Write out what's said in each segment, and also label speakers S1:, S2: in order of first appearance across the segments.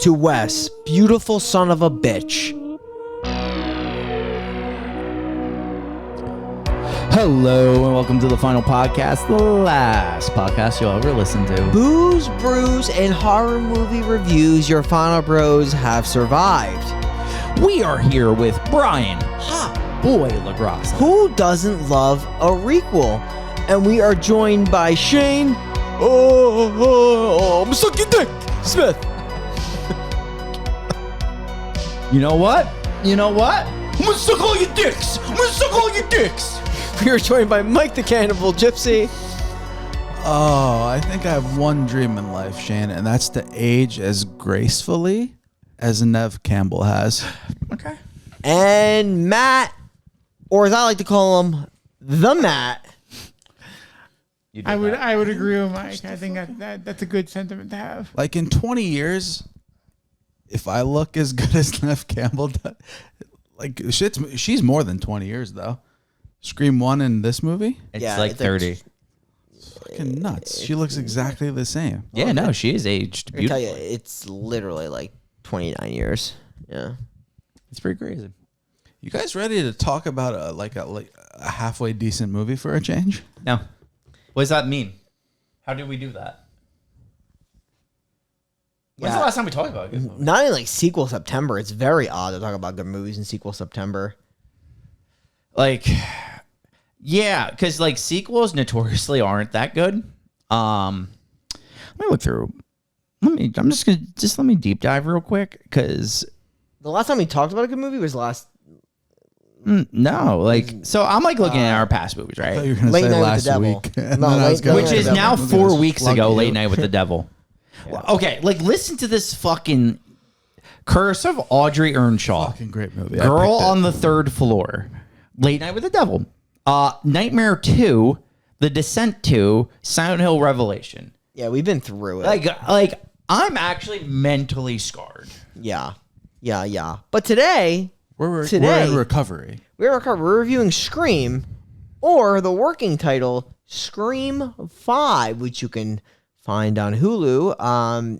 S1: to Wes, beautiful son of a bitch.
S2: Hello and welcome to the final podcast, the last podcast you'll ever listen to.
S1: Booze, brews, and horror movie reviews. Your final bros have survived.
S2: We are here with Brian, Hot Boy LaGrasse.
S1: Who doesn't love a requel? And we are joined by Shane. I'm suck your dick, Smith.
S2: You know what? I'm gonna suck all your dicks.
S1: We are joined by Mike the Cannibal Gypsy.
S3: Oh, I think I have one dream in life, Shane, and that's to age as gracefully as Neve Campbell has.
S2: Okay.
S1: And Matt, or as I like to call him, the Matt.
S4: I would agree with Mike. I think that's a good sentiment to have.
S3: Like in 20 years, if I look as good as Neve Campbell does, like she's more than 20 years though. Scream 1 in this movie?
S2: It's like 30.
S3: It's fucking nuts. She looks exactly the same.
S2: Yeah, no, she is aged
S1: I tell you,
S2: beautifully.
S1: it's literally like 29 years. Yeah.
S2: It's pretty crazy.
S3: You guys ready to talk about a halfway decent movie for a change?
S2: No. What does that mean? How did we do that? When's the last time we talked about a good movie?
S1: Not in like sequel September. It's very odd to talk about good movies in sequel September.
S2: Like, yeah, because like sequels notoriously aren't that good. Let me look through. Let me deep dive real quick because
S1: The last time we talked about a good movie was last
S2: no, like so I'm like looking at our past movies,
S3: I thought
S2: right?
S3: you were going to
S1: Late
S3: say
S1: Night with
S3: last
S1: the Devil.
S3: week.
S1: No,
S3: And then I was
S1: Late
S3: gonna
S1: Night
S2: Which
S3: say
S2: is
S3: that
S2: now
S3: movie
S2: 4
S3: was
S2: weeks
S3: slug
S2: ago,
S3: you.
S2: Late Night with the Devil. Okay, like listen to this fucking Curse of Audrey Earnshaw.
S3: Fucking great movie. I
S2: Girl
S3: picked it.
S2: on the Third Floor. Late Night with the Devil. Nightmare 2, The Descent 2, Silent Hill Revelation.
S1: Yeah, we've been through it.
S2: Like I'm actually mentally scarred.
S1: Yeah. But today
S3: We're
S1: Today-
S3: in recovery.
S1: we're reviewing Scream, or the working title Scream 5, which you can find on Hulu.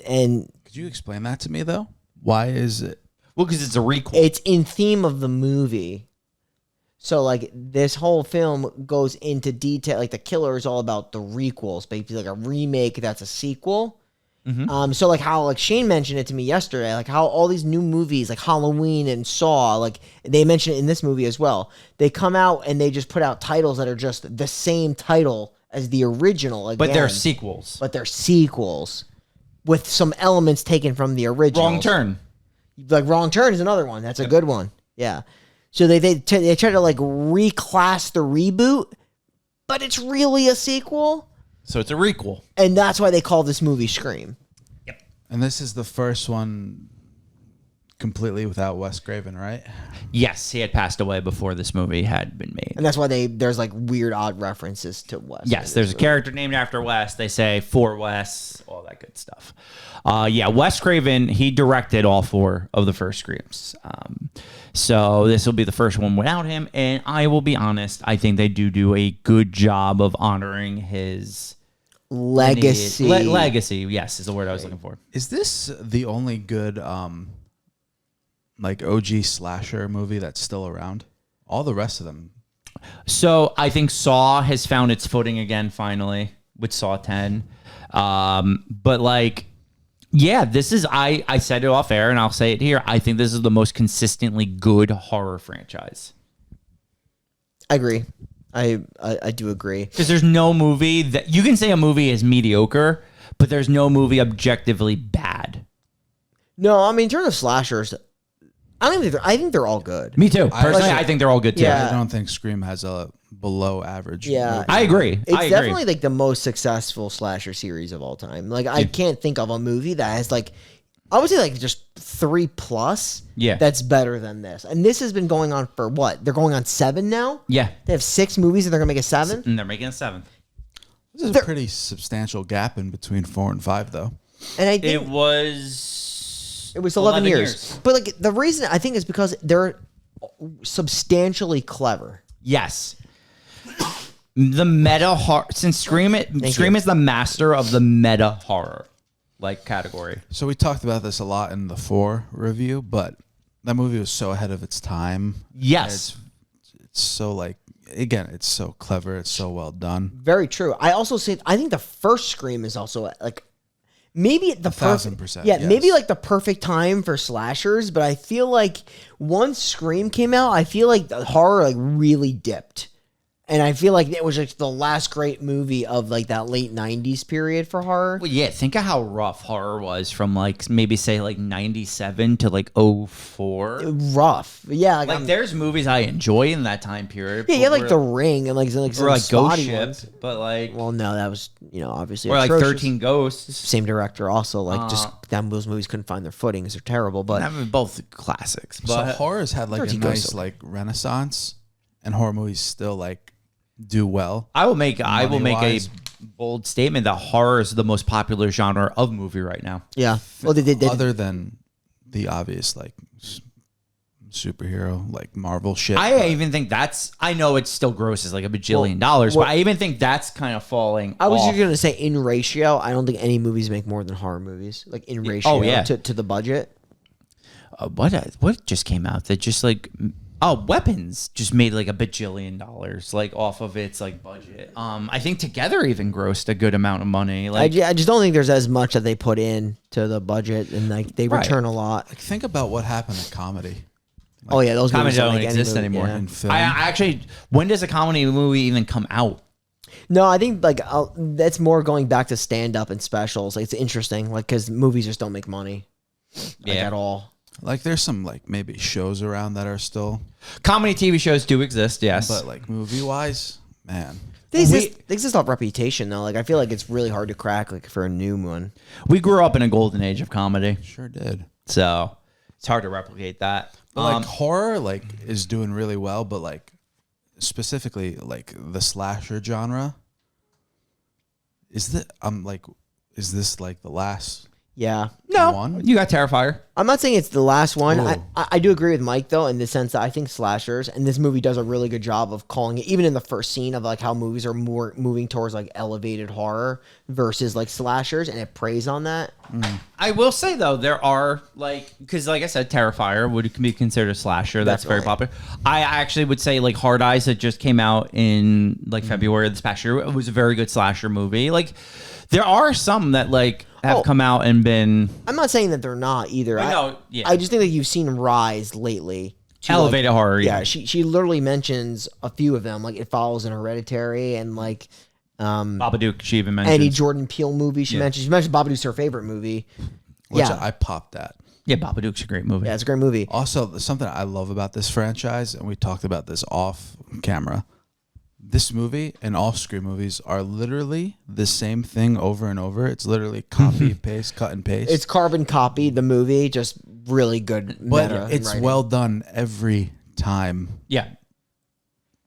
S1: And
S3: Could you explain that to me though? Why is it?
S2: Well, because it's a requel.
S1: it's in theme of the movie. So like this whole film goes into detail. Like the killer is all about the requels, basically like a remake that's a sequel. So like how like Shane mentioned it to me yesterday, like how all these new movies like Halloween and Saw, like they mentioned it in this movie as well. They come out and they just put out titles that are just the same title as the original again.
S2: But they're sequels.
S1: But they're sequels with some elements taken from the original.
S2: Wrong Turn.
S1: Like Wrong Turn is another one. That's a good one. Yeah. So they try to like reclass the reboot, but it's really a sequel.
S2: So it's a requel.
S1: And that's why they call this movie Scream.
S3: And this is the first one completely without Wes Craven, right?
S2: Yes, he had passed away before this movie had been made.
S1: And that's why there's like weird odd references to Wes.
S2: Yes, there's a character named after Wes. They say for Wes, all that good stuff. Yeah, Wes Craven, he directed all 4 of the first Screams. So this will be the first one without him. And I will be honest, I think they do a good job of honoring his
S1: legacy.
S2: Legacy, yes, is the word I was looking for.
S3: Is this the only good like OG slasher movie that's still around? All the rest of them.
S2: So I think Saw has found its footing again finally with Saw 10. But like, yeah, this is, I said it off air and I'll say it here. I think this is the most consistently good horror franchise.
S1: I agree. I do agree.
S2: Because there's no movie that, you can say a movie is mediocre, but there's no movie objectively bad.
S1: No, I mean in terms of slashers, I think they're all good.
S2: Me too. Personally, I think they're all good too.
S1: Yeah.
S3: I don't think Scream has a below average.
S1: Yeah.
S3: movie.
S2: I agree.
S1: It's definitely like the most successful slasher series of all time. Like I can't think of a movie that has like, I would say like just 3+.
S2: Yeah.
S1: That's better than this. And this has been going on for what? They're going on 7 now?
S2: Yeah.
S1: They have 6 movies and they're going to make a 7th?
S2: And they're making a 7th.
S3: This is a pretty substantial gap in between 4 and 5, though.
S1: And I think
S2: It was
S1: 11 years. But like the reason I think is because they're substantially clever.
S2: Yes. The meta horror, since Scream is the master of the meta horror. like category.
S3: So we talked about this a lot in the 4 review, but that movie was so ahead of its time.
S2: Yes.
S3: It's so like, again, it's so clever. It's so well done.
S1: Very true. I also say I think the first Scream is also like maybe the
S3: 1,000%.
S1: Yeah,
S3: yes.
S1: maybe like the perfect time for slashers. But I feel like once Scream came out, I feel like the horror like really dipped. And I feel like it was like the last great movie of like that late 90s period for horror.
S2: Well, yeah, think of how rough horror was from like maybe say like 97 to like 04.
S1: Rough. Yeah.
S2: Like there's movies I enjoy in that time period.
S1: Yeah, like The Ring and like some
S2: or like Ghost
S1: spotty
S2: Ship,
S1: ones.
S2: but like
S1: Well, no, that was, obviously
S2: or like
S1: atrocious.
S2: 13 Ghosts.
S1: Same director also. Like just those movies couldn't find their footings. They're terrible. But
S2: I mean, both classics.
S3: So
S2: But
S3: horror's had like a
S1: 13
S3: nice
S1: Ghosts.
S3: like renaissance, and horror movies still like do well.
S2: I will make a
S3: Money-wise.
S2: bold statement that horror is the most popular genre of movie right now.
S1: yeah. Well, they did.
S3: Other than the obvious like superhero like Marvel shit.
S2: I even think that's. I know it still grosses like $1 bajillion, but I even think that's kind of falling.
S1: I was
S2: off.
S1: just gonna say in ratio, I don't think any movies make more than horror movies. Like in ratio
S2: yeah.
S1: to the budget.
S2: What just came out that just like Weapons just made like $1 bajillion like off of its like budget. I think Together even grossed a good amount of money. Like
S1: I just don't think there's as much that they put in to the budget, and like they
S2: Right.
S1: return a lot.
S3: like think about what happened to comedy
S1: Oh yeah, those
S2: comedy
S1: movies don't
S2: don't
S1: make any
S2: exist
S1: movie,
S2: anymore.
S1: yeah.
S3: in film.
S2: I actually, when does a comedy movie even come out?
S1: No, I think like that's more going back to stand up and specials. Like it's interesting, like because movies just don't make money, like,
S2: Yeah.
S1: at all.
S3: Like there's some like maybe shows around that are still,
S2: Comedy TV shows do exist, yes.
S3: but like movie wise, man.
S1: They exist off reputation though. Like I feel like it's really hard to crack like for a new one.
S2: We grew up in a golden age of comedy,
S3: Sure did.
S2: so it's hard to replicate that.
S3: But like horror like is doing really well, but like specifically like the slasher genre. Is this like the last
S1: Yeah.
S2: No,
S3: one?
S2: you got Terrifier.
S1: I'm not saying it's the last one.
S3: Ooh.
S1: I do agree with Mike though, in the sense that I think slashers, and this movie does a really good job of calling it, even in the first scene of like how movies are more moving towards like elevated horror versus like slashers, and it preys on that.
S2: I will say though, there are like, because like I said, Terrifier would be considered a slasher. That's very
S1: Definitely.
S2: popular. I actually would say like Hard Eyes that just came out in like February of this past year. It was a very good slasher movie. Like there are some that like have come out and been
S1: I'm not saying that they're not either.
S2: I
S1: I
S2: know, yeah.
S1: I just think that you've seen them rise lately. To
S2: elevated horror.
S1: Yeah, she literally mentions a few of them, like It Follows in Hereditary and like
S2: Babadook. She even mentioned
S1: any Jordan Peele movie she mentioned. She mentioned Babadook's her favorite movie.
S3: Which
S1: Yeah.
S3: I popped at.
S2: Yeah, Babadook's a great movie.
S1: Yeah, it's a great movie.
S3: Also, something I love about this franchise, and we talked about this off camera. This movie and all Scream movies are literally the same thing over and over. It's literally copy, paste, cut, and paste.
S1: It's carbon copy the movie, just really good.
S3: but
S1: meta
S3: it's
S1: writing.
S3: well done every time.
S2: Yeah.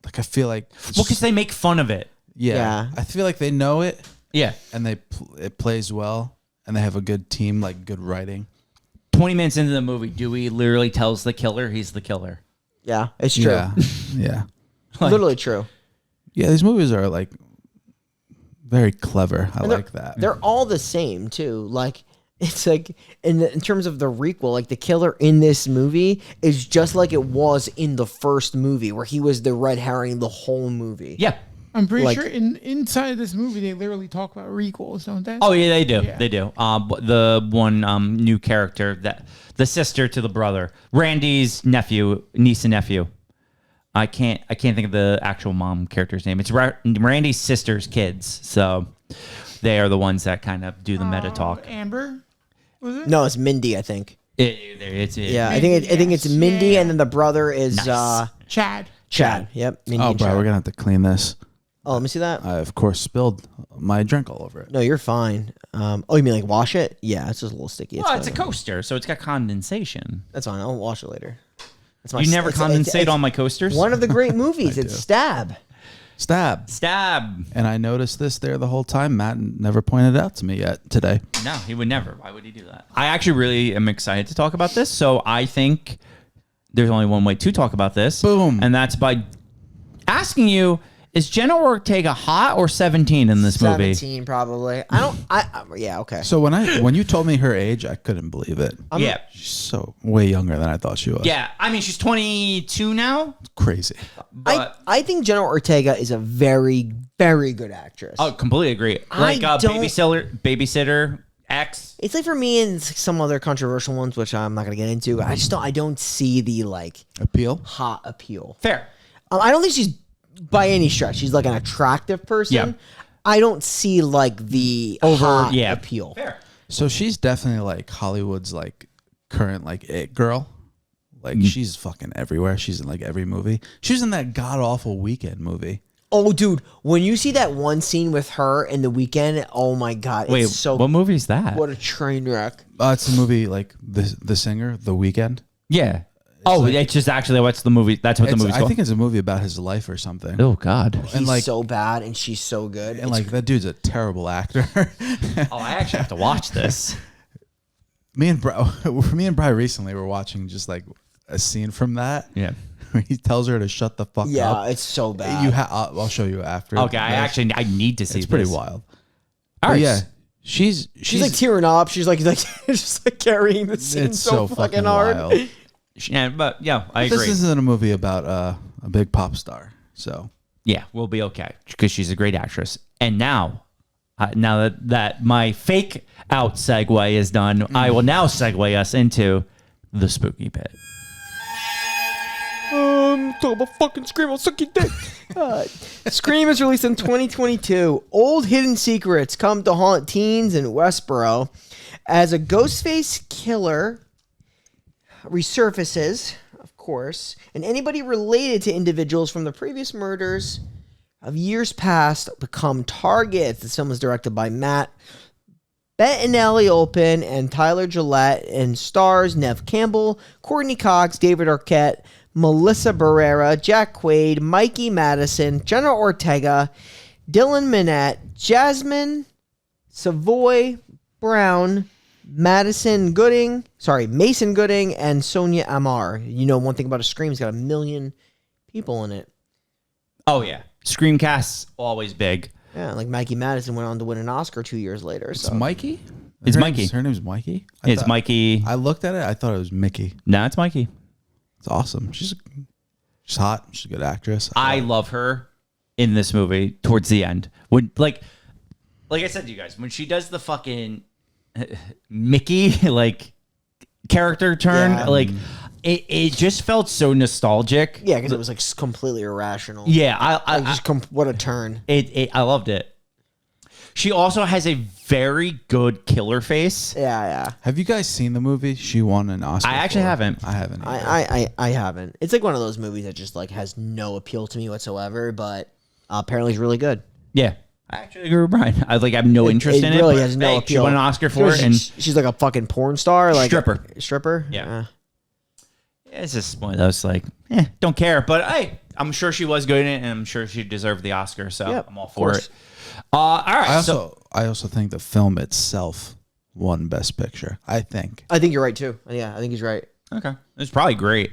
S3: Like I feel like,
S2: Well, because they make fun of it.
S1: Yeah.
S3: I feel like they know it,
S2: Yeah.
S3: and it plays well, and they have a good team, like good writing.
S2: 20 minutes into the movie, Dewey literally tells the killer he's the killer.
S1: Yeah, it's true.
S3: Yeah, yeah,
S1: Literally true.
S3: yeah. These movies are like very clever. I
S1: And they're-
S3: like that.
S1: They're all the same too. Like it's like in terms of the requel, like the killer in this movie is just like it was in the first movie, where he was the red herring the whole movie.
S2: Yeah.
S4: I'm pretty
S1: Like-
S4: sure inside of this movie they literally talk about requels, don't they?
S2: Oh yeah, they do.
S4: Yeah.
S2: They do. But the one new character that the sister to the brother, Randy's niece and nephew. I can't think of the actual mom character's name. It's Randy's sister's kids, so they are the ones that kind of do the meta talk.
S4: Amber, was it?
S1: No, it's Mindy, I think.
S2: It's
S1: Yeah, I think it's
S4: Yes.
S1: Mindy,
S4: Yeah.
S1: and then the brother is
S2: Nice.
S4: Chad.
S1: Chad. Yep. Mindy
S3: Oh,
S1: and
S3: bro,
S1: Chad.
S3: we're gonna have to clean this.
S1: Oh, let me see that.
S3: I of course spilled my drink all over it.
S1: No, you're fine. Oh, you mean like wash it? Yeah, it's just a little sticky.
S2: Well, it's a
S1: fine.
S2: coaster, so it's got condensation.
S1: That's fine. I'll wash it later. It's my
S2: You never
S1: it's
S2: condensate on my coasters?
S1: One of the great movies. It's Stab.
S3: Stab.
S2: Stab.
S3: And I noticed this there the whole time. Matt never pointed it out to me yet today.
S2: No, he would never. Why would he do that? I actually really am excited to talk about this. So I think there's only one way to talk about this.
S3: Boom.
S2: And that's by asking you Is Jenna Ortega hot or 17 in this movie?
S1: 17 probably. Yeah, okay.
S3: So when you told me her age, I couldn't believe it.
S2: Yeah.
S3: She's so way younger than I thought she was.
S2: Yeah. I mean, she's 22 now.
S3: Crazy.
S2: But
S1: I think Jenna Ortega is a very, very good actress.
S2: oh, completely agree. Like Babysitter X.
S1: It's like for me and some other controversial ones, which I'm not gonna get into. I don't see the like
S3: Appeal?
S1: hot appeal.
S2: Fair.
S1: I don't think she's by any stretch. She's like an attractive person.
S2: Yeah.
S1: I don't see like the hot appeal.
S2: Fair.
S3: So she's definitely like Hollywood's like current like it girl. Like she's fucking everywhere. She's in like every movie. She was in that god awful Weekend movie.
S1: Oh, dude, when you see that one scene with her in The Weekend, oh my god,
S2: Wait,
S1: it's so
S2: what movie is that?
S1: what a train wreck.
S3: It's a movie like the singer, The Weekend.
S2: Yeah. It's just actually what's the movie? That's what the movie's
S3: I
S2: called.
S3: think it's a movie about his life or something.
S2: Oh God.
S1: He's
S3: like-
S1: so bad and she's so good.
S3: And like that dude's a terrible actor.
S2: Oh, I actually have to watch this.
S3: me and Bri recently were watching just like a scene from that.
S2: Yeah.
S3: Where he tells her to shut the fuck up.
S1: yeah, it's so bad.
S3: I'll show you after.
S2: Okay, I need to see.
S3: It's pretty
S2: this.
S3: wild.
S2: All right.
S3: Yeah, she's
S1: She's like tearing up. She's like just like carrying the scene
S3: it's
S1: so fucking hard.
S3: wild.
S2: Yeah, but yeah, I agree.
S3: This isn't a movie about a big pop star, so
S2: Yeah, we'll be okay because she's a great actress. And now that my fake out segue is done, I will now segue us into the spooky pit.
S1: Talk about fucking Scream, I'll suck your dick. Scream is released in 2022. Old hidden secrets come to haunt teens in Woodsboro as a Ghostface killer resurfaces, of course, and anybody related to individuals from the previous murders of years past become targets. This film is directed by Matt Bettinelli Olpin and Tyler Gillette and stars Neve Campbell, Courtney Cox, David Arquette, Melissa Barrera, Jack Quaid, Mikey Madison, Jenna Ortega, Dylan Minette, Jasmine Savoy Brown, Mason Gooding, and Sonia Amar. You know, one thing about a Scream's got 1 million people in it.
S2: Oh yeah, Screamcast's always big.
S1: Yeah, like Mikey Madison went on to win an Oscar 2 years later.
S3: it's
S1: So
S3: Mikey.
S2: It's Mikey.
S3: Her name's Mikey.
S2: It's Mikey.
S3: I looked at it. I thought it was Mickey.
S2: No, it's Mikey.
S3: It's awesome. She's hot. She's a good actress.
S2: I love her in this movie towards the end. When like I said to you guys, when she does the fucking Mickey like character turn,
S1: Yeah.
S2: like it just felt so nostalgic.
S1: yeah, because it was like completely irrational.
S2: Yeah,
S1: What a turn.
S2: I loved it. She also has a very good killer face.
S1: Yeah.
S3: Have you guys seen the movie? She won an Oscar.
S2: I actually
S3: for.
S2: haven't.
S3: I haven't. Either.
S1: I haven't. It's like one of those movies that just like has no appeal to me whatsoever, but apparently it's really good.
S2: Yeah. I actually agree with Brian. I have no interest in it.
S1: really
S2: but,
S1: has no
S2: hey,
S1: appeal.
S2: She won an Oscar for it, and
S1: she's like a fucking porn star, like
S2: Stripper.
S1: Yeah.
S2: it's just one of those like, don't care. But hey, I'm sure she was good in it, and I'm sure she deserved the Oscar. So
S1: Yep,
S2: I'm all
S1: of
S2: for
S1: course.
S2: it. All right.
S3: I also think the film itself won Best Picture. I think.
S1: I think you're right too. Yeah, I think he's right.
S2: Okay, it's probably great.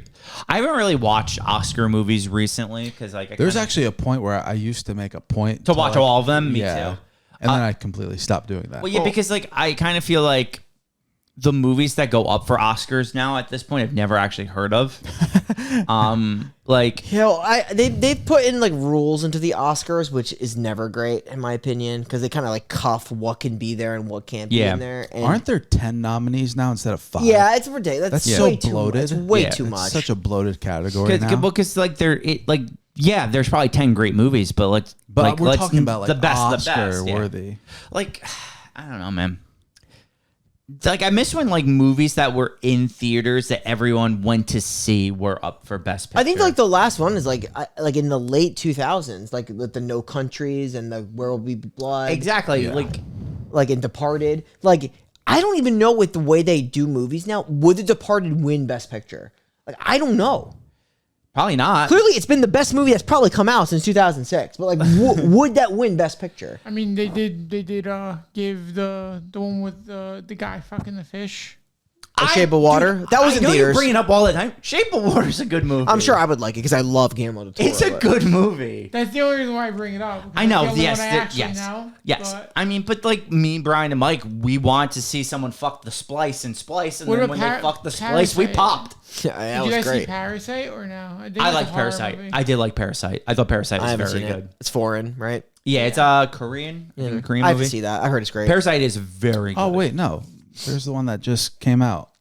S2: I haven't really watched Oscar movies recently because like
S3: There's actually a point where I used to make a point
S2: to watch all of them. Me too.
S3: and then I completely stopped doing that.
S2: Well, yeah, because like I kind of feel like the movies that go up for Oscars now at this point I've never actually heard of. Like
S1: they've put in like rules into the Oscars, which is never great in my opinion, because they kind of like cuff what can be there and what can't be in there. And
S3: Aren't there 10 nominees now instead of 5?
S1: yeah, it's ridiculous.
S3: That's
S1: That's
S3: so
S1: way
S3: bloated.
S1: Too much. It's way
S2: Yeah,
S1: too
S3: It's
S1: much.
S3: such a bloated category now.
S2: because like there's probably 10 great movies, but
S3: But we're
S2: let's
S3: talking about like
S2: the best,
S3: Oscar
S2: yeah.
S3: worthy.
S2: Like I don't know, man. Like I miss when like movies that were in theaters that everyone went to see were up for Best Picture.
S1: I think like the last one is like in the late 2000s, like with the No Countries and the Where Will Be Blood.
S2: exactly
S3: Yeah.
S1: Like in Departed. Like I don't even know with the way they do movies now, would The Departed win Best Picture? Like I don't know.
S2: probably not.
S1: Clearly, it's been the best movie that's probably come out since 2006. But like, would that win Best Picture?
S4: I mean, they did give the one with the guy fucking the fish.
S1: Shape of Water. That was in
S2: theaters. You
S1: theaters.
S2: bring it up all the time. Shape of Water is a good movie.
S1: I'm sure I would like it because I love Guillermo del Toro.
S2: It's a good movie.
S4: That's the only reason why I bring it up.
S2: I know.
S4: Yes.
S2: Yes. I mean, but like me, Brian, and Mike, we want to see someone fuck the splice, and then when they fuck the splice, we popped.
S1: Yeah, that
S4: Did
S1: was
S4: you guys
S1: great.
S4: see Parasite or no?
S2: I like Parasite.
S4: Movie.
S2: I did like Parasite. I thought Parasite was very good.
S1: It's foreign, right?
S2: Yeah, it's Korean.
S1: Yeah.
S2: A Korean
S1: I have
S2: movie.
S1: to see that. I heard it's great.
S2: Parasite is very good.
S3: Oh wait, no. There's the one that just came out.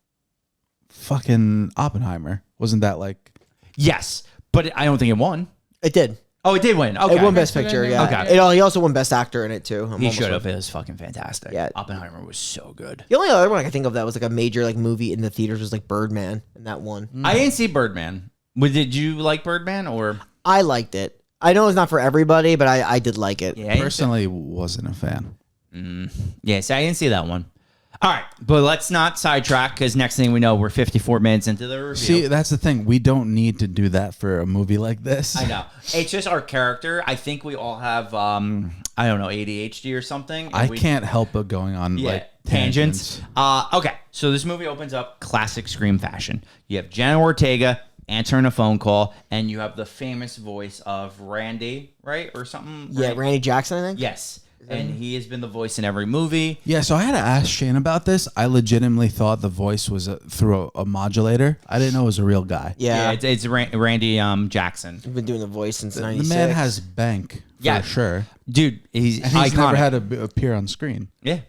S3: Fucking Oppenheimer. Wasn't that like?
S2: Yes, but I don't think it won.
S1: It did.
S2: Oh, it did win. Okay.
S1: It won Best Picture, yeah.
S2: Okay.
S1: He also won Best Actor in it, too.
S2: He should have. It was fucking fantastic.
S1: Yeah.
S2: Oppenheimer was so good.
S1: The only other one I can think of that was like a major like movie in the theaters was like Birdman, and that one.
S2: I didn't see Birdman. Did you like Birdman or?
S1: I liked it. I know it's not for everybody, but I did like it.
S2: Yeah,
S3: Personally, wasn't a fan.
S2: Yes, I didn't see that one. All right, but let's not sidetrack because next thing we know, we're 54 minutes into the review.
S3: See, that's the thing. We don't need to do that for a movie like this.
S2: I know. It's just our character. I think we all have, I don't know, ADHD or something.
S3: I can't help but going on like tangents.
S2: Okay, so this movie opens up classic Scream fashion. You have Jenna Ortega answering a phone call, and you have the famous voice of Randy, right? Or something?
S1: Yeah,
S2: right?
S1: Randy Jackson, I think?
S2: Yes. And he has been the voice in every movie.
S3: Yeah, so I had to ask Shane about this. I legitimately thought the voice was through a modulator. I didn't know it was a real guy.
S1: Yeah.
S2: It's Randy Jackson.
S1: I've been doing the voice since
S3: The
S1: 96.
S3: man has bank for sure.
S2: Dude, he's
S3: And
S2: iconic.
S3: he's never had to appear on screen.
S2: Yeah.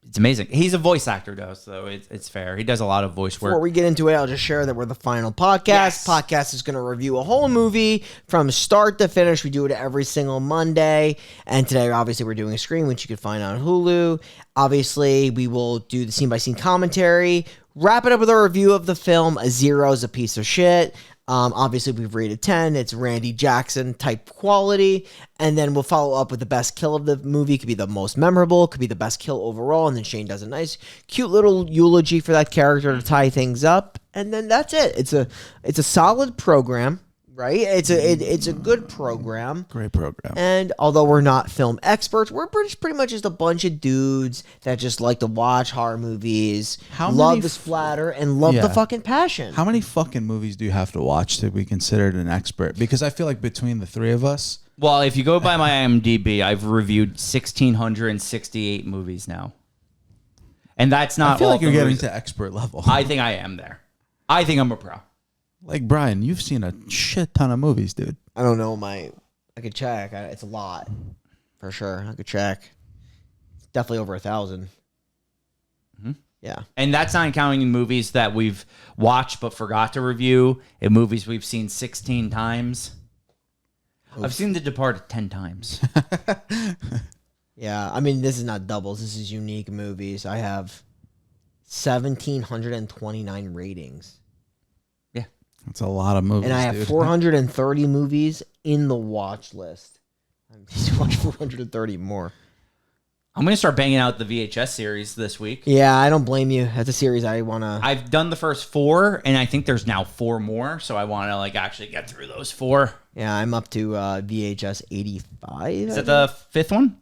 S2: It's amazing. He's a voice actor, though, so it's fair. He does a lot of voice work.
S1: Before we get into it, I'll just share that we're the final podcast.
S2: Yes.
S1: Podcast is going to review a whole movie from start to finish. We do it every single Monday. And today, obviously, we're doing a Scream, which you can find on Hulu. Obviously, we will do the scene-by-scene commentary. Wrap it up with a review of the film. A 0 is a piece of shit. Obviously, we've rated 10. It's Randy Jackson type quality. And then we'll follow up with the best kill of the movie. Could be the most memorable. Could be the best kill overall. And then Shane does a nice, cute little eulogy for that character to tie things up. And then that's it. It's a solid program, right? It's a good program.
S3: Great program.
S1: And although we're not film experts, we're pretty much just a bunch of dudes that just like to watch horror movies, love the splatter, and love the fucking passion.
S3: How many fucking movies do you have to watch to be considered an expert? Because I feel like between the three of us...
S2: Well, if you go by my IMDb, I've reviewed 1,668 movies now. And that's not
S3: I feel
S2: all
S3: like you're
S2: the
S3: getting
S2: movies.
S3: to expert level.
S2: I think I am there. I think I'm a pro.
S3: Like, Brian, you've seen a shit ton of movies, dude.
S1: I don't know. I could check. It's a lot, for sure. I could check. It's definitely over 1,000.
S2: Mm-hmm.
S1: Yeah.
S2: And that's not counting movies that we've watched but forgot to review, and movies we've seen 16 times. Oof. I've seen The Departed 10 times.
S1: Yeah. I mean, this is not doubles. This is unique movies. I have 1,729 ratings.
S2: Yeah.
S3: That's a lot of movies,
S1: and I have
S3: dude.
S1: 430 movies in the watch list. I need to watch 430 more.
S2: I'm going to start banging out the VHS series this week.
S1: Yeah, I don't blame you. That's a series I want to...
S2: I've done the first 4, and I think there's now 4 more, so I want to actually get through those 4.
S1: Yeah, I'm up to VHS 85.
S2: Is that the 5th one?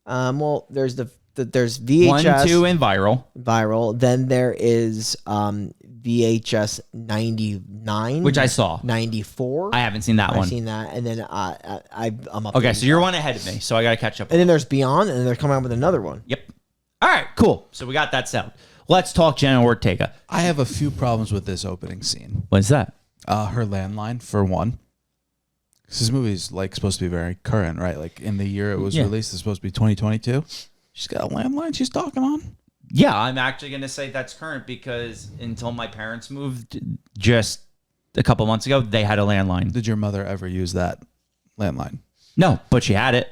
S1: Well, there's there's VHS
S2: 1, 2, and
S1: viral. Then there is VHS 99,
S2: which I saw.
S1: 94.
S2: I haven't seen that one.
S1: I've seen that, and then I'm up.
S2: Okay,
S1: to
S2: so you're one ahead of me, so I got to catch up.
S1: And then there's Beyond, and then they're coming out with another one.
S2: Yep. All right, cool. So we got that settled. Let's talk Jenna Ortega.
S3: I have a few problems with this opening scene.
S2: What is that?
S3: Her landline, for one. This movie's supposed to be very current, right? Like in the year it was released, it's supposed to be 2022. She's got a landline she's talking on.
S2: Yeah, I'm actually going to say that's current because until my parents moved just a couple months ago, they had a landline.
S3: Did your mother ever use that landline?
S2: No, but she had it.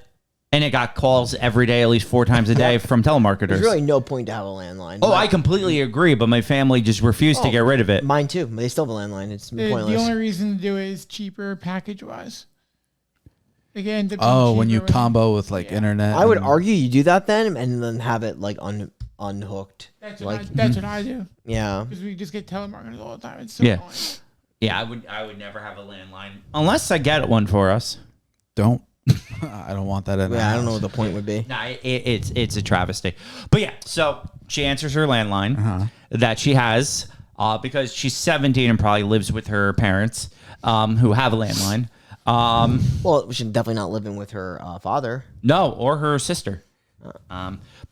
S2: And it got calls every day, at least 4 times a day from telemarketers.
S1: There's really no point to have a landline.
S2: Oh, I completely agree, but my family just refused to get rid of it.
S1: Mine too. They still have a landline. It's pointless.
S4: The only reason to do it is cheaper package-wise. Again,
S3: when you combo with internet.
S1: I would argue you do that then, and then have it unhooked.
S4: That's what I do.
S1: Yeah,
S4: because we just get telemarketers all the time. It's so annoying.
S2: Yeah, I would never have a landline unless I get one for us.
S3: Don't. I don't want that in.
S1: Yeah, I don't know what the point would be.
S2: Nah, it's a travesty. But yeah, so she answers her landline that she has because she's 17 and probably lives with her parents who have a landline.
S1: Well, she's definitely not living with her father.
S2: No, or her sister.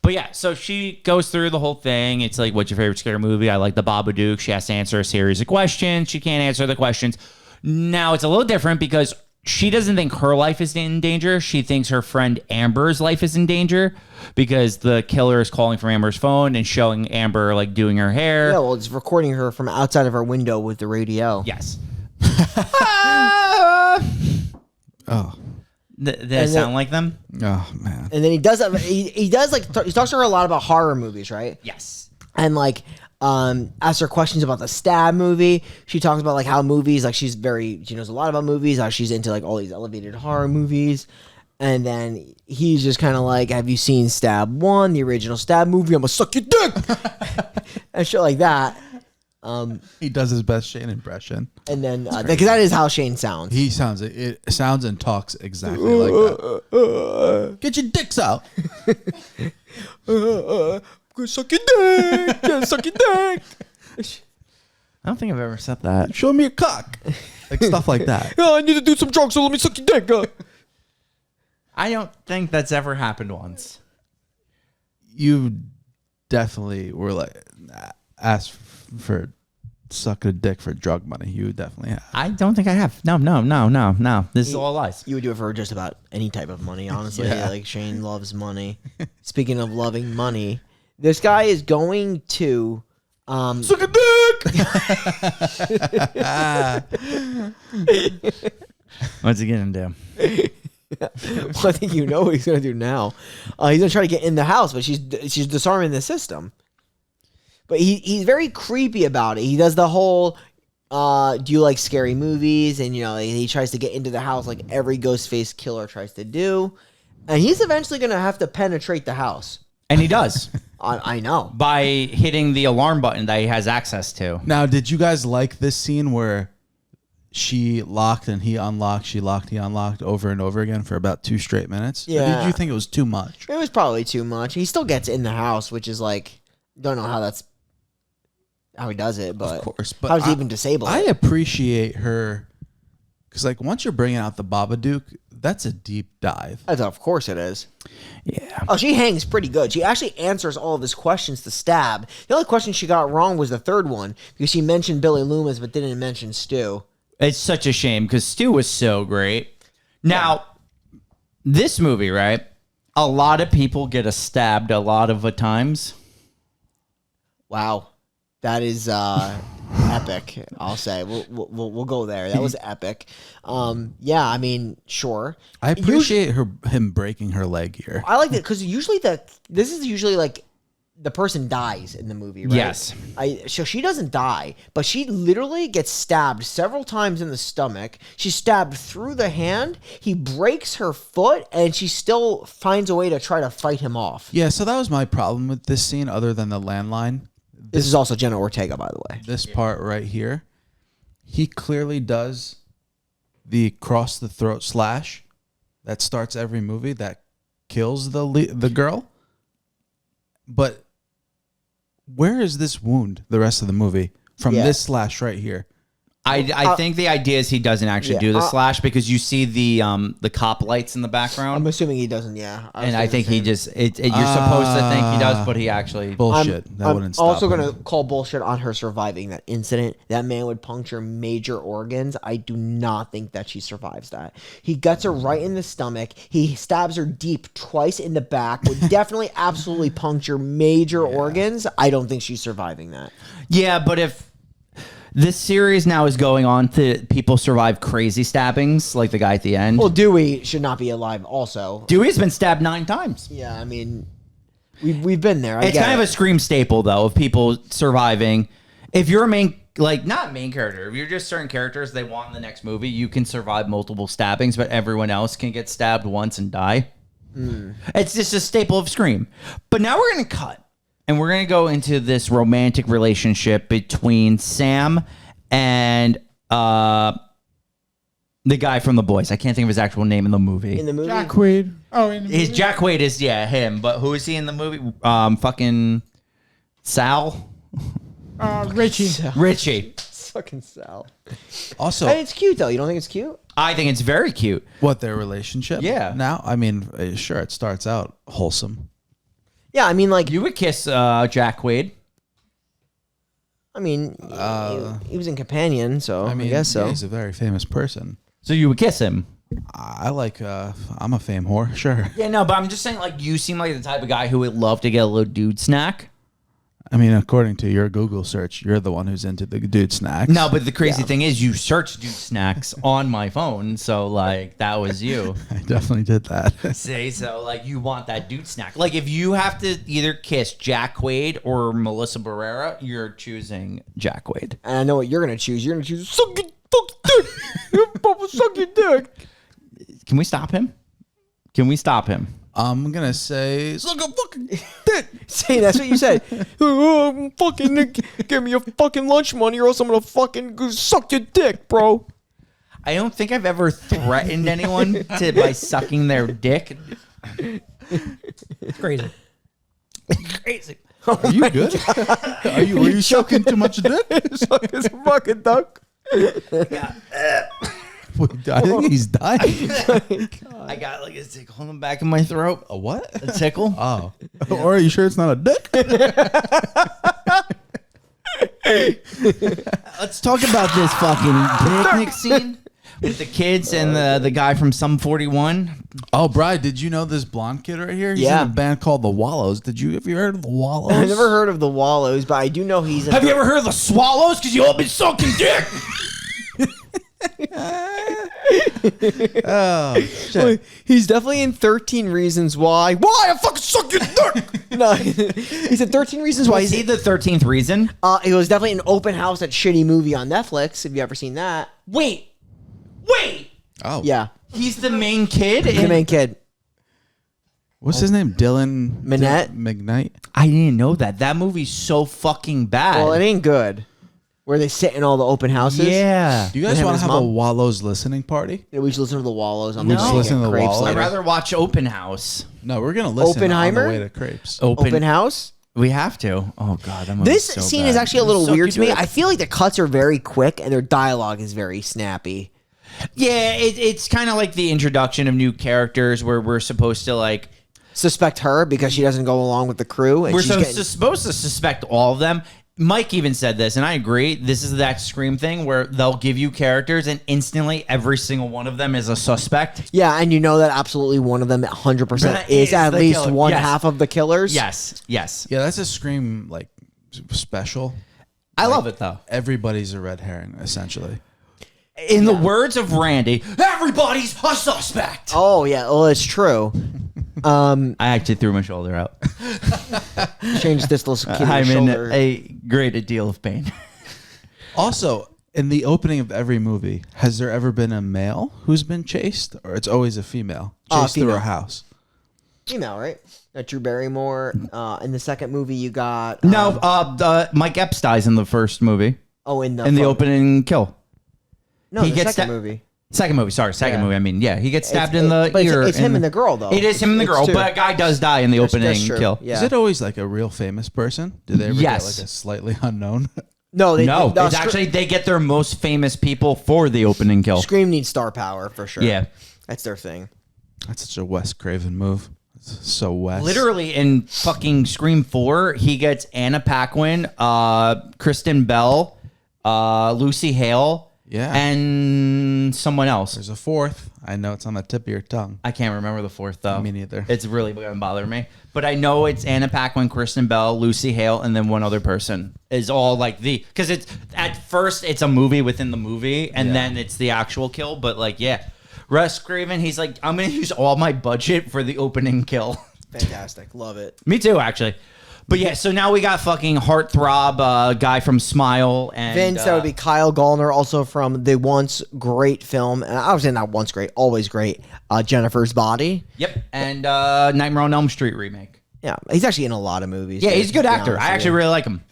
S2: But yeah, so she goes through the whole thing. It's like, what's your favorite scary movie? I like the Babadook. She has to answer a series of questions. She can't answer the questions. Now, it's a little different because she doesn't think her life is in danger. She thinks her friend Amber's life is in danger because the killer is calling from Amber's phone and showing Amber, like, doing her hair.
S1: Yeah, well, it's recording her from outside of her window with the radio.
S2: Yes.
S3: Oh.
S2: Did it sound like them?
S3: Oh, man.
S1: And then he does he does like he talks to her a lot about horror movies, right?
S2: Yes.
S1: And like asks her questions about the Stab movie. She talks about like how movies, like she knows a lot about movies, how she's into like all these elevated horror movies. And then he's just kind of like, have you seen Stab 1, the original Stab movie? I'm gonna suck your dick and shit like that.
S3: He does his best Shane impression.
S1: And then because that is how Shane sounds.
S3: He sounds it sounds and talks exactly like that. Get your dicks out.
S1: Go suck your dick. Yeah, suck your dick.
S2: I don't think I've ever said that.
S3: Show me your cock. Like stuff like that.
S1: Oh, I need to do some drugs, so let me suck your dick.
S2: I don't think that's ever happened once.
S3: You definitely were like asked for suck a dick for drug money. You definitely have.
S2: I don't think I have. No. This is all lies.
S1: You would do it for just about any type of money, honestly.
S3: Yeah.
S1: Like Shane loves money. Speaking of loving money, this guy is going to
S3: Suck a dick.
S2: What's he gonna do?
S1: well, I think you know what he's gonna do now. He's gonna try to get in the house, but she's disarming the system. But he's very creepy about it. He does the whole, do you like scary movies? And, you know, he tries to get into the house like every Ghostface killer tries to do. And he's eventually going to have to penetrate the house.
S2: And he does.
S1: I know.
S2: By hitting the alarm button that he has access to.
S3: Now, did you guys like this scene where she locked and he unlocked, she locked, he unlocked over and over again for about 2 straight minutes?
S1: Yeah.
S3: Or did you think it was too much?
S1: It was probably too much. He still gets in the house, which is like, don't know how he does it, but,
S3: Of course, but
S1: how does he even disable
S3: I
S1: it?
S3: appreciate her because, like, once you're bringing out the Babadook, that's a deep dive.
S1: Of course it is.
S2: Yeah.
S1: Oh, she hangs pretty good. She actually answers all of his questions to Stab. The only question she got wrong was the third one because she mentioned Billy Loomis but didn't mention Stu.
S2: It's such a shame because Stu was so great. Now, this movie, right? A lot of people get stabbed a lot of the times.
S1: Wow, that is epic. I'll say we'll go there. That was epic. Yeah, I mean, sure.
S3: I appreciate him breaking her leg here.
S1: I like it because usually this is usually like the person dies in the movie, right?
S2: Yes.
S1: So she doesn't die, but she literally gets stabbed several times in the stomach. She's stabbed through the hand. He breaks her foot, and she still finds a way to try to fight him off.
S3: Yeah, so that was my problem with this scene, other than the landline.
S1: This is also Jenna Ortega, by the way.
S3: This part right here, he clearly does the cross the throat slash that starts every movie that kills the girl. But where is this wound the rest of the movie from this slash right here?
S2: I think the idea is he doesn't actually do the slash because you see the cop lights in the background.
S1: I'm assuming he doesn't, yeah.
S2: And I think he just, you're supposed to think he does, but he actually...
S3: Bullshit. That wouldn't stop
S1: also
S3: him.
S1: going to call bullshit on her surviving that incident. That man would puncture major organs. I do not think that she survives that. He guts her right in the stomach. He stabs her deep twice in the back. Would definitely absolutely puncture major organs. I don't think she's surviving that.
S2: Yeah, but if... This series now is going on to people survive crazy stabbings, like the guy at the end.
S1: Well, Dewey should not be alive also.
S2: Dewey's been stabbed 9 times.
S1: Yeah, I mean, we've been there.
S2: It's kind of a Scream staple, though, of people surviving. If you're a main, like, not main character, if you're just certain characters they want in the next movie, you can survive multiple stabbings, but everyone else can get stabbed once and die. It's just a staple of Scream. But now we're going to cut. And we're going to go into this romantic relationship between Sam and The guy from The Boys. I can't think of his actual name in the movie.
S1: In the movie?
S4: Jack Quaid. Oh, in the movie?
S2: Jack Quaid is, him. But who is he in the movie? Fucking Sal?
S4: Richie.
S2: Richie.
S1: Fucking Sal.
S3: Also,
S1: Hey, it's cute, though. You don't think it's cute?
S2: I think it's very cute.
S3: what, their relationship?
S2: Yeah.
S3: Now, I mean, sure, it starts out wholesome.
S1: Yeah, I mean, like,
S2: You would kiss Jack Quaid.
S1: I mean, he was in Companion, so I guess so.
S3: yeah, he's a very famous person.
S2: So you would kiss him.
S3: I like, I'm a fame whore, sure.
S2: Yeah, no, but I'm just saying, like, you seem like the type of guy who would love to get a little dude snack.
S3: I mean, according to your Google search, you're the one who's into the dude snacks.
S2: No, but the crazy thing is you searched dude snacks on my phone, so, like, that was you.
S3: I definitely did that.
S2: See, so, like, you want that dude snack. Like, if you have to either kiss Jack Quaid or Melissa Barrera, you're choosing Jack Quaid.
S1: And I know what you're going to choose. You're going to choose suck your fucking dick. You Papa suck your dick.
S2: Can we stop him? Can we stop him?
S3: I'm gonna say suck a fucking dick.
S1: Say, that's what you said. Fucking give me your fucking lunch money or else I'm going to fucking go suck your dick, bro.
S2: I don't think I've ever threatened anyone by sucking their dick.
S5: It's crazy.
S2: Crazy.
S3: Are you good? Were you sucking too much dick?
S1: Suck his fucking duck.
S3: I think he's dying.
S2: I got like a tickle in the back of my throat.
S3: A what?
S2: A tickle?
S3: Oh. Or are you sure it's not a dick?
S2: Let's talk about this fucking picnic scene with the kids and the guy from Sum 41.
S3: Oh, Brian, did you know this blonde kid right here? He's
S1: Yeah.
S3: in a band called The Wallows. Have you heard of The Wallows?
S1: I've never heard of the Wallows, but I do know he's in
S2: Have you ever heard of the Swallows? Because you all been sucking dick.
S3: Oh, shit.
S1: He's definitely in 13 Reasons Why. Why I fucking suck your dick? No, he's in 13 Reasons Why.
S2: Is he the 13th reason?
S1: It was definitely an open house, that shitty movie on Netflix. Have you ever seen that?
S2: Wait.
S3: Oh.
S1: Yeah,
S2: He's the main kid?
S1: the main kid.
S3: What's his name? Dylan
S1: Minnette?
S3: McKnight?
S2: I didn't know that. That movie's so fucking bad.
S1: Well, it ain't good. Where they sit in all the open houses.
S2: Yeah.
S3: Do you guys
S1: With him
S3: want
S1: and
S3: to
S1: his
S3: have a
S1: mom?
S3: Wallows listening party?
S1: Yeah, we should listen to the Wallows on
S2: No.
S1: the
S2: Just
S1: way
S3: listen to the
S1: Crepes
S3: Wallows.
S2: I'd
S1: later.
S2: rather watch Open House.
S3: No, we're going to listen
S1: Oppenheimer?
S3: on the way to Crepes.
S1: Open House.
S2: We have to. Oh, God. That movie's
S1: This
S2: so
S1: scene
S2: bad.
S1: is actually a little
S2: Suck
S1: weird to
S2: your
S1: me.
S2: dick.
S1: I feel like the cuts are very quick and their dialogue is very snappy.
S2: Yeah, it's kind of like the introduction of new characters where we're supposed to, like...
S1: Suspect her because she doesn't go along with the crew. And
S2: We're
S1: she's getting,
S2: supposed to suspect all of them. Mike even said this, and I agree. This is that Scream thing where they'll give you characters, and instantly every single one of them is a suspect.
S1: yeah, and you know that absolutely one of them 100% is at
S2: the
S1: least
S2: killer.
S1: one
S2: Yes.
S1: half of the killers.
S2: Yes.
S3: Yeah, that's a Scream, like, special.
S2: I love it, though.
S3: Everybody's a red herring, essentially.
S2: In the words of Randy, everybody's a suspect.
S1: Oh yeah, well it's true.
S2: I actually threw my shoulder out.
S1: Change this little
S2: I'm in
S1: shoulder.
S2: a great deal of pain.
S3: Also, in the opening of every movie, has there ever been a male who's been chased? Or it's always a female chased through
S1: female.
S3: a house?
S1: Female, right? Drew Barrymore. In the second movie, you got
S2: No, Mike Epps dies in the first movie.
S1: Oh, in the
S2: Opening kill.
S1: No,
S2: he
S1: the
S2: gets
S1: second
S2: sta-
S1: movie.
S2: Second movie, sorry, second
S1: Yeah.
S2: movie. I mean, yeah, he gets stabbed
S1: It's-
S2: in the
S1: but
S2: ear.
S1: It's him and the girl, though.
S2: It is him and the
S1: It's
S2: girl,
S1: two.
S2: but a guy does die in the
S1: That's
S2: opening
S1: true.
S2: kill.
S1: Yeah.
S3: Is it always like a real famous person? Do they ever
S2: Yes.
S3: get like a slightly unknown?
S1: No,
S2: No, it's
S1: Scream-
S2: actually they get their most famous people for the opening kill.
S1: Scream needs star power for sure.
S2: Yeah.
S1: That's their thing.
S3: That's such a Wes Craven move. It's so Wes.
S2: Literally in fucking Scream 4, he gets Anna Paquin, Kristen Bell, Lucy Hale,
S3: Yeah.
S2: and someone else.
S3: There's a fourth. I know it's on the tip of your tongue.
S2: I can't remember the fourth though.
S3: Me neither.
S2: It's really gonna bother me. But I know it's Anna Paquin, Kristen Bell, Lucy Hale, and then one other person is all like because it's at first it's a movie within the movie, and then it's the actual kill. But like, yeah, Russ Craven, he's like, I'm gonna use all my budget for the opening kill.
S1: Fantastic. Love it.
S2: Me too, actually. But yeah, so now we got fucking heartthrob guy from Smile and
S1: Vince, that would be Kyle Gallner, also from the once great film, and I was in that once great, always great, Jennifer's Body.
S2: Yep, and Nightmare on Elm Street remake.
S1: Yeah, he's actually in a lot of movies.
S2: Yeah, he's a good
S1: to be
S2: actor.
S1: honest
S2: I
S1: with
S2: actually
S1: you.
S2: really like him.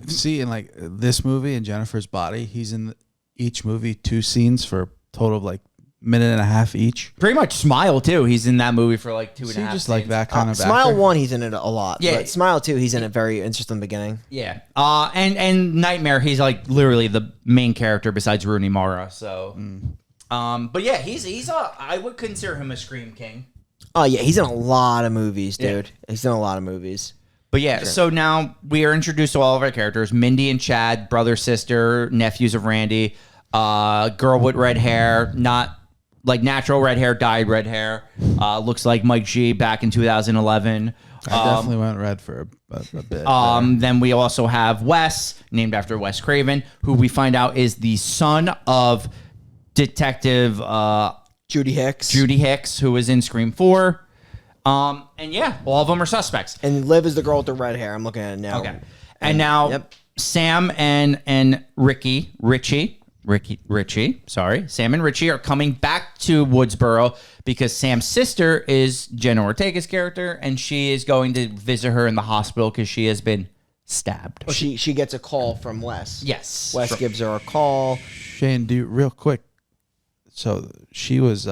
S3: See, in like this movie and Jennifer's Body, he's in each movie 2 scenes for total of like minute and a half each.
S2: Pretty much Smile too. He's in that movie for like 2.5
S3: Is he
S2: seconds.
S3: just like that kind of
S1: Smile
S3: actor?
S1: 1, he's in it a lot.
S2: Yeah.
S1: But Smile 2, he's in it very interesting in the beginning.
S2: Yeah. And Nightmare, he's like literally the main character besides Rooney Mara. So, but yeah, he's I would consider him a Scream King.
S1: Oh, yeah, he's in a lot of movies,
S2: Yeah.
S1: dude. He's in a lot of movies.
S2: But yeah, so now we are introduced to all of our characters: Mindy and Chad, brother, sister, nephews of Randy, girl with red hair, not like natural red hair, dyed red hair. Looks like Mike G back in 2011.
S3: I definitely went red for a bit.
S2: Then we also have Wes, named after Wes Craven, who we find out is the son of Detective
S1: Judy Hicks.
S2: Judy Hicks, who was in Scream 4. And yeah, all of them are suspects.
S1: And Liv is the girl with the red hair. I'm looking at it now.
S2: Okay. And now
S1: Yep.
S2: Sam and Richie, Sam and Richie are coming back to Woodsboro because Sam's sister is Jenna Ortega's character, and she is going to visit her in the hospital because she has been stabbed.
S1: Oh, she gets a call from Wes.
S2: Yes.
S1: Wes gives her a call.
S3: Shane, real quick. So she was,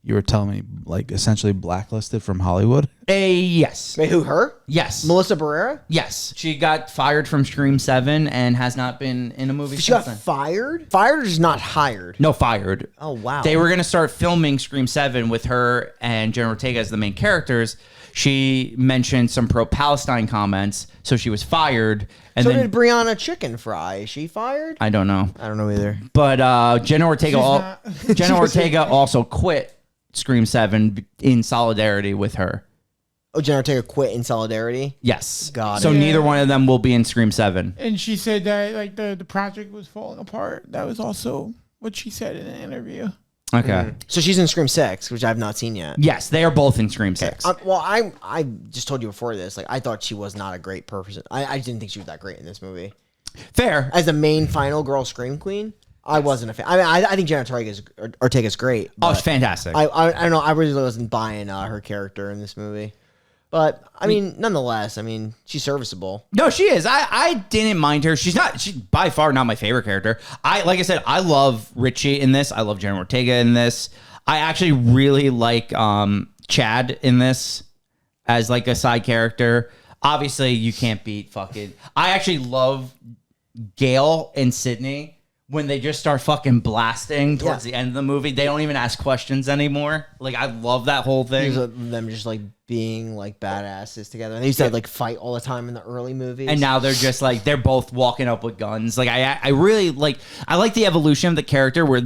S3: you were telling me, like essentially blacklisted from Hollywood.
S2: Yes.
S1: Wait, who, her?
S2: Yes.
S1: Melissa Barrera?
S2: Yes. She got fired from Scream 7 and has not been in a movie
S1: She
S2: since
S1: got
S2: then.
S1: fired? Fired or just not hired?
S2: No, fired.
S1: Oh, wow.
S2: They were going to start filming Scream 7 with her and Jenna Ortega as the main characters. She mentioned some pro-Palestine comments, so she was fired. And
S1: So
S2: then
S1: did Brianna Chicken Fry. Is she fired?
S2: I don't know.
S1: I don't know either.
S2: But Jenna Ortega
S4: not.
S2: Jenna Ortega also quit Scream 7 in solidarity with her.
S1: Oh, Jenna Ortega quit in solidarity?
S2: Yes.
S1: Got
S2: so
S1: it.
S2: neither one of them will be in Scream 7.
S4: And she said that like the project was falling apart. That was also what she said in an interview.
S2: Okay.
S1: So she's in Scream 6, which I've not seen yet.
S2: Yes, they are both in Scream 6.
S1: Well, I just told you before this. Like, I thought she was not a great person. I didn't think she was that great in this movie.
S2: Fair.
S1: As the main final girl Scream Queen, I wasn't a fan. I mean, I think Jenna Ortega's great.
S2: Oh, it's
S1: but
S2: fantastic.
S1: I don't know. I really wasn't buying her character in this movie. But, I mean, nonetheless, I mean, she's serviceable.
S2: No, she is. I didn't mind her. She's by far not my favorite character. Like I said, I love Richie in this. I love Jenna Ortega in this. I actually really like Chad in this as like a side character. Obviously, you can't beat fucking. I actually love Gail and Sydney when they just start fucking blasting towards the end of the movie. They don't even ask questions anymore. Like, I love that whole thing.
S1: Them just like being like badasses together. And they used to like fight all the time in the early movies.
S2: And now they're just like, they're both walking up with guns. Like, I really like, I like the evolution of the character where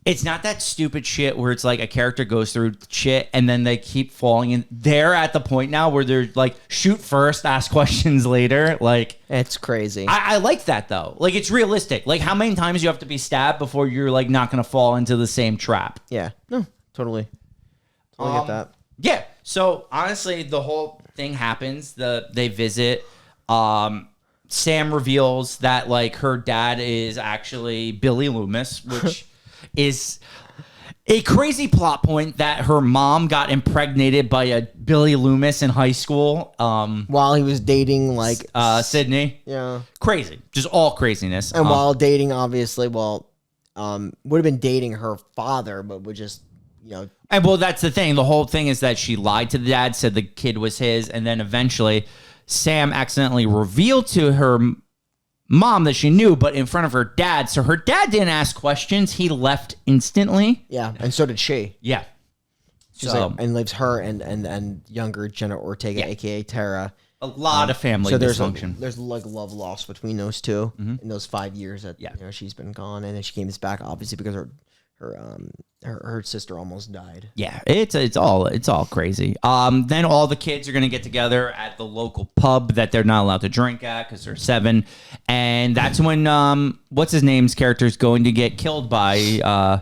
S2: it's not that stupid shit where it's like a character goes through shit and then they keep falling in. They're at the point now where they're like, shoot first, ask questions later. Like,
S1: it's crazy.
S2: I like that though. Like, it's realistic. Like, how many times you have to be stabbed before you're like not going to fall into the same trap?
S1: Yeah. No, totally. Totally get that.
S2: Yeah. So honestly, the whole thing happens. They visit. Sam reveals that like her dad is actually Billy Loomis, which is a crazy plot point that her mom got impregnated by a Billy Loomis in high school.
S1: While he was dating like
S2: Sydney.
S1: yeah.
S2: Crazy. Just all craziness.
S1: And while dating, obviously, would have been dating her father, but would just,
S2: And well, that's the thing. The whole thing is that she lied to the dad, said the kid was his, and then eventually Sam accidentally revealed to her mom that she knew, but in front of her dad. So her dad didn't ask questions. He left instantly.
S1: yeah. And so did she.
S2: Yeah.
S1: She's
S2: So,
S1: like, and leaves her and younger Jenna Ortega, aka Tara.
S2: a lot of family
S1: So there's
S2: dysfunction.
S1: there's like love lost between those two in those 5 years that she's been gone, and then she came back obviously because her sister almost died.
S2: Yeah, it's all crazy. Then all the kids are gonna get together at the local pub that they're not allowed to drink at because they're 7, and that's when what's his name's character is going to get killed by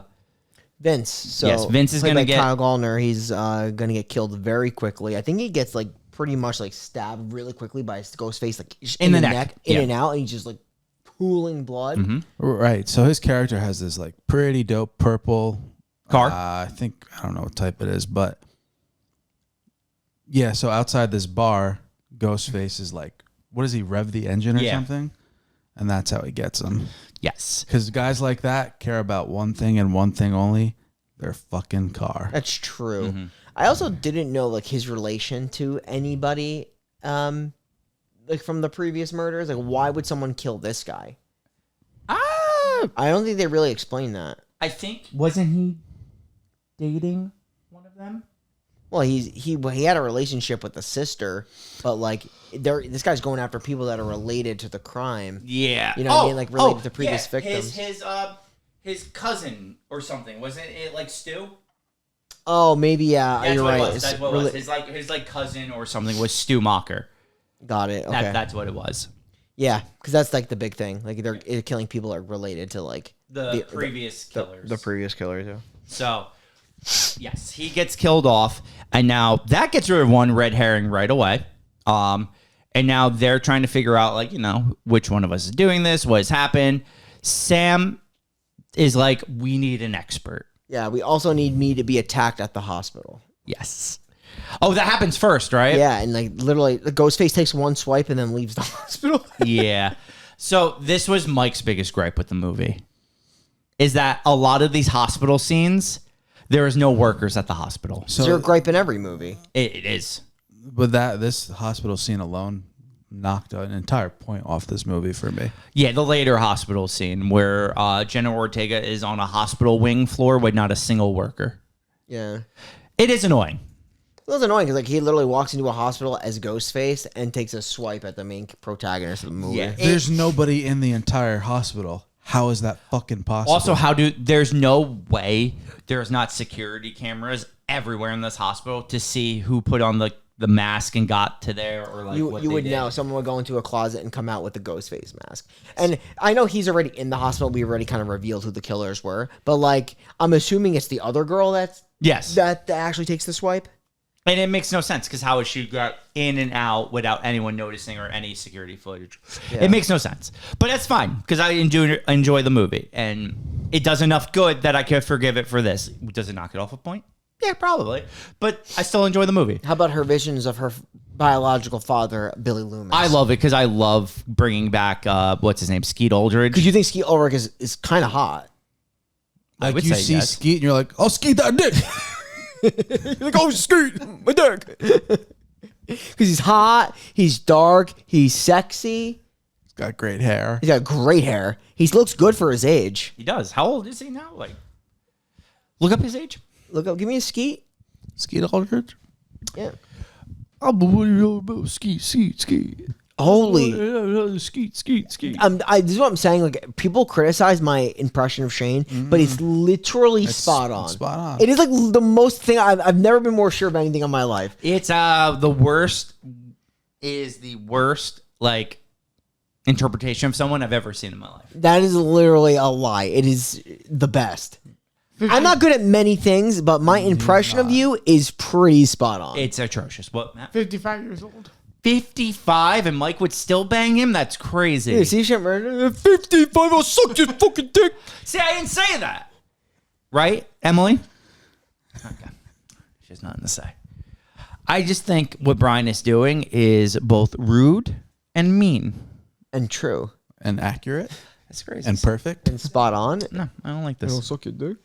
S1: Vince. So
S2: Yes, Vince is
S1: played
S2: gonna
S1: by
S2: get-
S1: Kyle Gallner. He's gonna get killed very quickly. I think he gets like pretty much like stabbed really quickly by his Ghostface, like just
S2: In the neck.
S1: in
S2: Yeah.
S1: and out, and he's just like pooling blood.
S3: Right. So his character has this like pretty dope purple
S2: Car?
S3: I don't know what type it is, but yeah. So outside this bar, Ghostface is like, what does he rev the engine or
S2: Yeah.
S3: something? and that's how he gets them.
S2: Yes.
S3: Because guys like that care about one thing and one thing only: their fucking car.
S1: That's true. I also didn't know like his relation to anybody, like from the previous murders. Like, why would someone kill this guy? I don't think they really explained that.
S2: I think wasn't he dating one of them?
S1: Well, he had a relationship with the sister, but like this guy's going after people that are related to the crime.
S2: Yeah,
S1: you know what I mean, like related to previous victims.
S2: His cousin or something, wasn't it like Stu?
S1: Oh, maybe yeah.
S2: That's
S1: you're
S2: what
S1: right.
S2: It was. That's what it was. His cousin or something was Stu Mocker.
S1: Got it. Okay,
S2: that's what it was.
S1: Yeah, because that's like the big thing. Like they're killing people that are related to like
S2: the previous killers.
S1: The previous killers. Yeah.
S2: So, yes, he gets killed off, and now that gets rid of one red herring right away. And now they're trying to figure out, like, which one of us is doing this, what has happened. Sam is like, we need an expert.
S1: Yeah, we also need me to be attacked at the hospital.
S2: Yes. Oh, that happens first, right?
S1: Yeah, and like literally, the Ghostface takes one swipe and then leaves the hospital.
S2: Yeah. So this was Mike's biggest gripe with the movie, is that a lot of these hospital scenes, there is no workers at the hospital.
S1: So you're a gripe in every movie.
S2: It is.
S3: But this hospital scene alone knocked an entire point off this movie for me.
S2: Yeah, the later hospital scene where Jenna Ortega is on a hospital wing floor with not a single worker.
S1: Yeah.
S2: It is annoying.
S1: It was annoying because like he literally walks into a hospital as Ghostface and takes a swipe at the main protagonist of the movie.
S2: Yeah.
S3: There's nobody in the entire hospital. How is that fucking possible?
S2: Also, there's no way there's not security cameras everywhere in this hospital to see who put on the mask and got to there, or like
S1: you
S2: what they
S1: would
S2: did.
S1: know. Someone would go into a closet and come out with the Ghostface mask. And I know he's already in the hospital. We already kind of revealed who the killers were, but like I'm assuming it's the other girl that actually takes the swipe.
S2: And it makes no sense because how would she got in and out without anyone noticing or any security footage? Yeah. It makes no sense. But that's fine because I enjoy the movie. And it does enough good that I can forgive it for this. Does it knock it off a point? Yeah, probably. But I still enjoy the movie.
S1: How about her visions of her biological father, Billy Loomis?
S2: I love it because I love bringing back, what's his name, Skeet Ulrich.
S1: Because you think Skeet Ulrich is kind of hot.
S3: Like you see yes. Skeet and you're like, oh, Skeet that dick.
S1: You're like, oh, Skeet, my dick. Because he's hot, he's dark, he's sexy.
S3: He's got great hair.
S1: He's got great hair. He looks good for his age.
S2: He does. How old is he now? Like, look up his age.
S1: Look up. Give me a Skeet.
S3: Skeet Ulrich?
S1: Yeah.
S3: Skeet.
S1: Holy.
S3: Skeet.
S1: This is what I'm saying. Like, people criticize my impression of Shane, but it's literally spot on.
S3: Spot on.
S1: It is like the most thing. I've never been more sure of anything in my life.
S2: It's the worst like interpretation of someone I've ever seen in my life.
S1: That is literally a lie. It is the best. I'm not good at many things, but my impression of you is pretty spot on.
S2: It's atrocious. What, Matt?
S4: 55 years old.
S2: 55 and Mike would still bang him? That's crazy.
S1: Dude, see shit murder? 55, I'll suck your fucking dick.
S2: See, I didn't say that. Right, Emily? Okay. She has nothing to say. I just think what Brian is doing is both rude and mean.
S1: And true.
S3: And accurate.
S2: That's crazy.
S3: And perfect.
S1: And spot on.
S2: No, I don't like this.
S1: I'll suck your dick.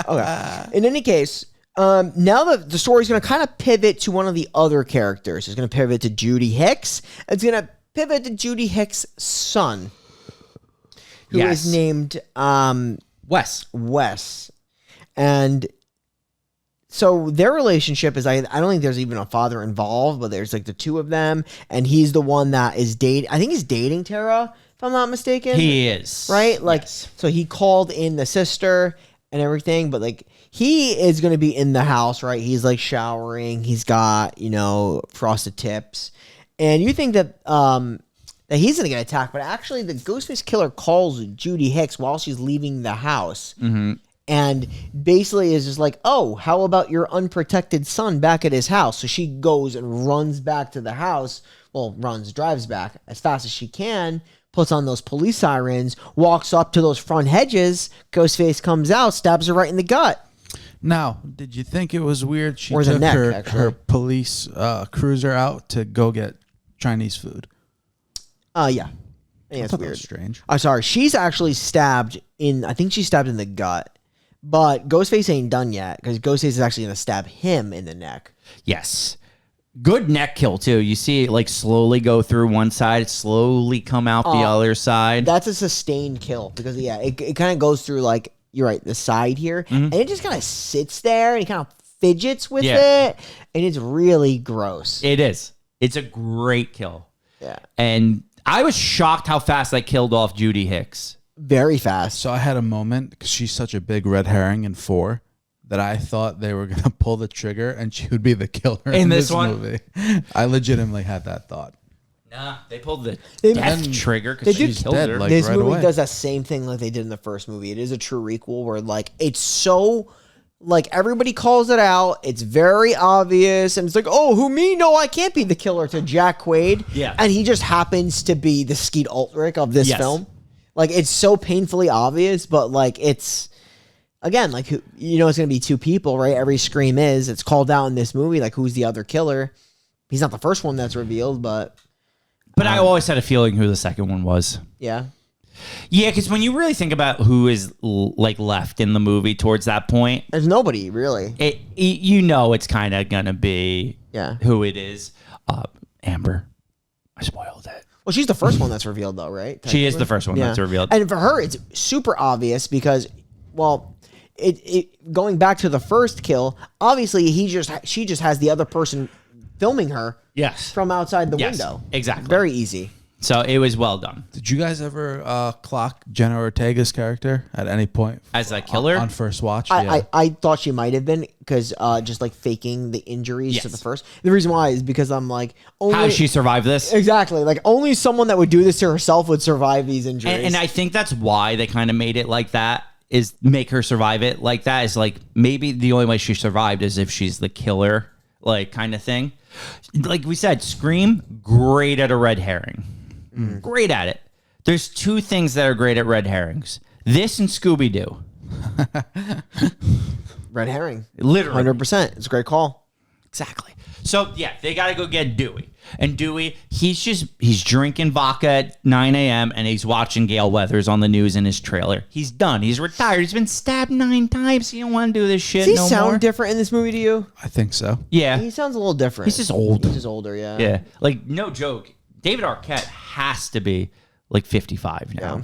S1: Okay. In any case, now the story's going to kind of pivot to one of the other characters. It's going to pivot to Judy Hicks. It's going to pivot to Judy Hicks' son, who is named Wes. And so their relationship is, I don't think there's even a father involved, but there's like the two of them, and he's the one that is I think he's dating Tara, if I'm not mistaken.
S2: He is.
S1: Right? Like, so he called in the sister and everything, but like he is going to be in the house, right? He's like showering. He's got, frosted tips. And you think that that he's going to get attacked, but actually the Ghostface killer calls Judy Hicks while she's leaving the house.
S2: Mm-hmm.
S1: And basically is just like, oh, how about your unprotected son back at his house? So she goes and runs back to the house. Well, drives back as fast as she can, puts on those police sirens, walks up to those front hedges. Ghostface comes out, stabs her right in the gut.
S3: Now, did you think it was weird she
S1: Or the
S3: took
S1: neck,
S3: her police cruiser out to go get Chinese food?
S1: Yeah. Yeah, it's
S3: thought that
S1: weird.
S3: was strange.
S1: I'm sorry. She's actually stabbed in. I think she's stabbed in the gut, but Ghostface ain't done yet because Ghostface is actually gonna stab him in the neck.
S2: Yes. Good neck kill too. You see it like slowly go through one side, slowly come out the other side.
S1: That's a sustained kill because it kind of goes through like you're right the side here, and it just kind of sits there and he kind of fidgets with it, and it's really gross.
S2: It is. It's a great kill.
S1: Yeah,
S2: And I was shocked how fast I killed off Judy Hicks.
S1: very fast.
S3: So I had a moment because she's such a big red herring in 4 that I thought they were gonna pull the trigger and she would be the killer in
S2: this
S3: this
S2: one?
S3: movie. I legitimately had that thought.
S2: Nah, they pulled the
S1: They-
S2: death trigger
S1: they
S2: because
S1: did-
S2: she killed
S3: dead,
S2: her.
S3: like,
S1: This
S3: right
S1: movie
S3: away.
S1: does that same thing like they did in the first movie. It is a true requel where like it's so like everybody calls it out. It's very obvious, and it's like, oh, who me? No, I can't be the killer to Jack Quaid.
S2: Yeah.
S1: and he just happens to be the Skeet Ulrich of this
S2: Yes.
S1: film. Like it's so painfully obvious, but like it's again like who it's gonna be two people, right? Every scream it's called out in this movie. Like who's the other killer? He's not the first one that's revealed, but
S2: But I always had a feeling who the second one was.
S1: yeah.
S2: Yeah, because when you really think about who is like left in the movie towards that point,
S1: There's nobody really.
S2: it's kind of gonna be
S1: Yeah.
S2: who it is. Amber, I spoiled it.
S1: Well, she's the first one that's revealed, though, right?
S2: She is the first one that's revealed.
S1: And for her, it's super obvious because, well, it going back to the first kill, obviously she just has the other person filming her
S2: Yes,
S1: from outside the
S2: Yes,
S1: window.
S2: exactly.
S1: Very easy.
S2: So it was well done.
S3: Did you guys ever clock Jenna Ortega's character at any point
S2: As a killer?
S3: on first watch?
S1: I thought she might have been because just like faking the injuries to
S2: Yes.
S1: the first. The reason why is because I'm like, only,
S2: How she survived this?
S1: exactly like only someone that would do this to herself would survive these injuries.
S2: And I think that's why they kind of made it like that, is make her survive it like that. Is like maybe the only way she survived is if she's the killer, like kind of thing. Like we said, Scream, great at a red herring. Great at it. There's two things that are great at red herrings. This and Scooby-Doo.
S1: Red herring,
S2: Literally.
S1: 100%. It's a great call.
S2: Exactly. So yeah, they got to go get Dewey. And Dewey, he's drinking vodka at 9 a.m. and he's watching Gale Weathers on the news in his trailer. He's done. He's retired. He's been stabbed 9 times. He don't want to do this shit
S1: Does he
S2: no
S1: sound
S2: more.
S1: different in this movie to you?
S3: I think so.
S2: Yeah.
S1: He sounds a little different.
S2: He's just old.
S1: He's just older, yeah.
S2: Yeah. Like, no joke. David Arquette has to be like 55 now.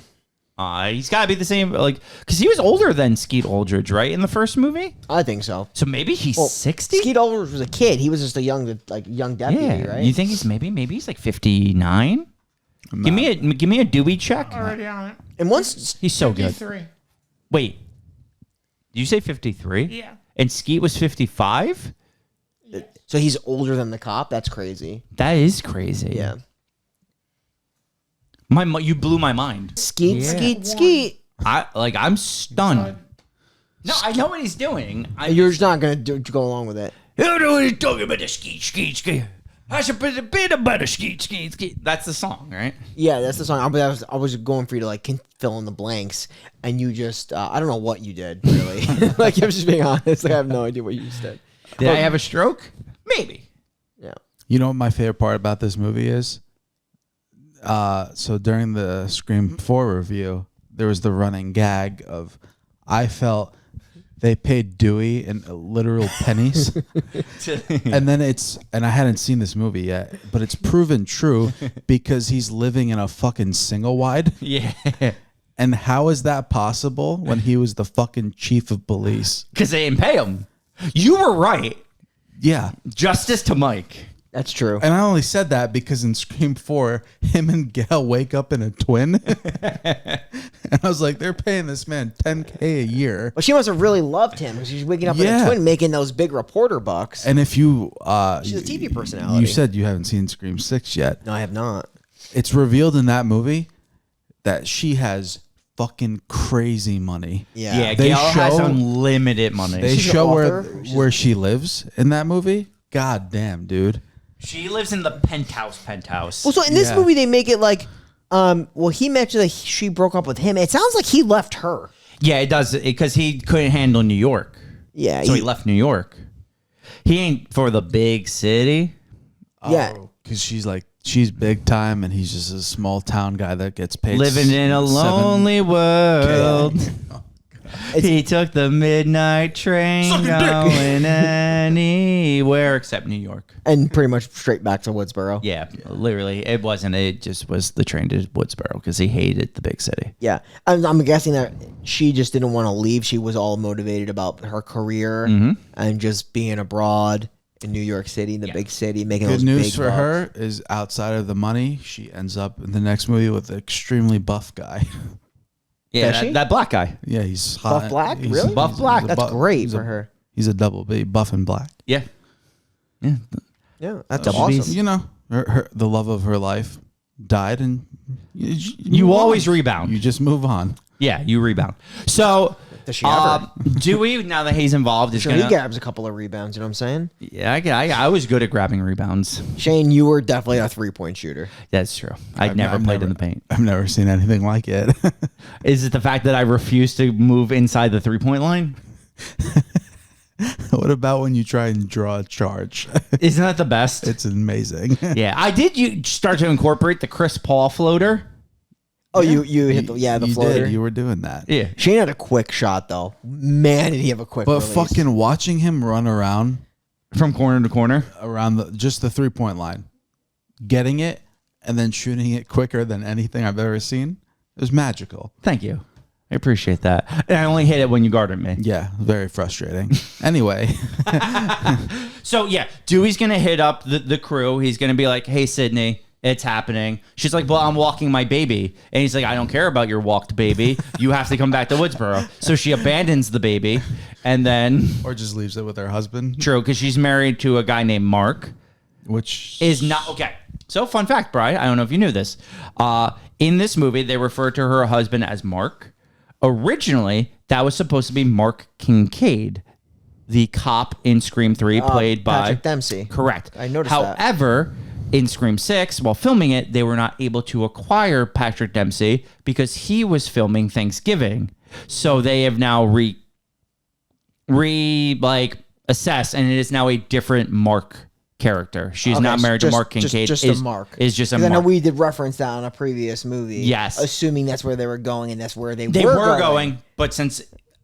S2: He's got to be the same, like, because he was older than Skeet Ulrich, right, in the first movie?
S1: I think so.
S2: So maybe he's 60?
S1: Skeet Ulrich was a kid. He was just a young deputy,
S2: Yeah.
S1: right?
S2: You think maybe he's like 59? Give me a Dewey check.
S4: Already on it.
S1: and once
S2: He's so good.
S4: 53.
S2: Wait. Did you say 53?
S4: Yeah.
S2: And Skeet was 55?
S1: so he's older than the cop. That's crazy.
S2: That is crazy.
S1: Yeah.
S2: You blew my mind.
S1: Skeet.
S2: I'm stunned. No, I know what he's doing.
S1: You're just not gonna go along with it.
S2: You know what he's talking about, the skeet. I should put a bit about a skeet. That's the song, right?
S1: Yeah, that's the song. I was going for you to like fill in the blanks, and you just I don't know what you did really. Like I'm just being honest. Like, I have no idea what you just did.
S2: Did I have a stroke? Maybe.
S1: Yeah.
S3: You know what my favorite part about this movie is? So during the Scream 4 review, there was the running gag of, I felt they paid Dewey in literal pennies. And then and I hadn't seen this movie yet, but it's proven true because he's living in a fucking single wide.
S2: Yeah.
S3: And how is that possible when he was the fucking chief of police?
S2: Because they didn't pay him. You were right.
S3: Yeah.
S2: Justice to Mike.
S1: That's true.
S3: And I only said that because in Scream 4, him and Gail wake up in a twin. And I was like, they're paying this man $10K a year.
S1: Well, she must have really loved him because she's waking up in a
S3: Yeah.
S1: twin, making those big reporter bucks.
S3: And if you...
S1: She's a TV personality.
S3: You said you haven't seen Scream 6 yet.
S1: No, I have not.
S3: It's revealed in that movie that she has fucking crazy money.
S1: Yeah.
S3: They
S2: Gail has
S3: show-
S2: unlimited money.
S3: They
S1: She's an
S3: show
S1: author.
S3: where she lives in that movie. God damn, dude.
S2: She lives in the penthouse.
S1: Well, so in this
S3: Yeah.
S1: movie, they make it like, well, he mentioned that she broke up with him. It sounds like he left her.
S2: Yeah, it does, because he couldn't handle New York.
S1: Yeah.
S2: So he left New York. He ain't for the big city.
S1: Yeah.
S3: Because she's like she's big time, and he's just a small town guy that gets paid.
S2: Living in a lonely world. He took the midnight train going anywhere except New York.
S1: And pretty much straight back to Woodsboro.
S2: Yeah, literally. It wasn't. It just was the train to Woodsboro because he hated the big city.
S1: Yeah. I'm guessing that she just didn't want to leave. She was all motivated about her career and just being abroad in New York City, the big city, making
S3: Good
S1: those
S3: news
S1: big
S3: for
S1: bucks.
S3: her is outside of the money, she ends up in the next movie with an extremely buff guy.
S2: Yeah,
S1: Does she?
S2: that black guy.
S3: Yeah, he's hot.
S1: Buff black?
S3: He's-
S1: Really?
S2: Buff black.
S3: he's a
S1: That's
S3: bu-
S1: great
S3: he's
S1: for
S3: a-
S1: her.
S3: He's a double B, buff and black.
S2: Yeah. Yeah.
S1: Yeah, that's
S2: Double
S1: awesome.
S2: Bs.
S3: You know, the love of her life died, and
S2: You
S3: move
S2: always
S3: on.
S2: rebound.
S3: You just move on.
S2: Yeah, you rebound. So,
S1: Does she ever?
S2: Dewey, now that he's involved, is
S1: Sure,
S2: going
S1: he
S2: to...
S1: grabs a couple of rebounds, you know what I'm saying?
S2: Yeah, I was good at grabbing rebounds.
S1: Shane, you were definitely a 3-point shooter.
S2: That's true. I've never played in the paint.
S3: I've never seen anything like it.
S2: Is it the fact that I refuse to move inside the 3-point line?
S3: What about when you try and draw a charge?
S2: Isn't that the best?
S3: It's amazing.
S2: Yeah, I did. You start to incorporate the Chris Paul floater.
S1: Oh, you hit the
S3: you
S1: floater.
S3: did. You were doing that.
S2: Yeah,
S1: Shane had a quick shot though. Man, did he have a quick
S3: But
S1: release.
S3: fucking watching him run around
S2: from corner to corner.
S3: around just the 3-point line, getting it and then shooting it quicker than anything I've ever seen, it was magical.
S2: Thank you. I appreciate that. And I only hit it when you guarded me.
S3: Yeah, very frustrating. Anyway,
S2: So yeah, Dewey's gonna hit up the crew. He's gonna be like, "Hey, Sydney, it's happening." She's like, "Well, I'm walking my baby," and he's like, "I don't care about your walked baby. You have to come back to Woodsboro." So she abandons the baby, and then
S3: or just leaves it with her husband,
S2: true, because she's married to a guy named Mark.
S3: which
S2: Is not okay. So fun fact, Brian. I don't know if you knew this. In this movie, they refer to her husband as Mark. Originally, that was supposed to be Mark Kincaid, the cop in Scream 3, played by
S1: Patrick Dempsey.
S2: Correct.
S1: I noticed that.
S2: However, in Scream 6, while filming it, they were not able to acquire Patrick Dempsey because he was filming Thanksgiving. So they have now assessed, and it is now a different Mark character. She's
S1: Okay,
S2: not married to Mark
S1: just
S2: Kincaid.
S1: a Mark.
S2: Is just a
S1: 'Cause I know
S2: Mark.
S1: we did reference that on a previous movie.
S2: Yes.
S1: Assuming that's where they were going and that's where they
S2: They
S1: were
S2: were going, but since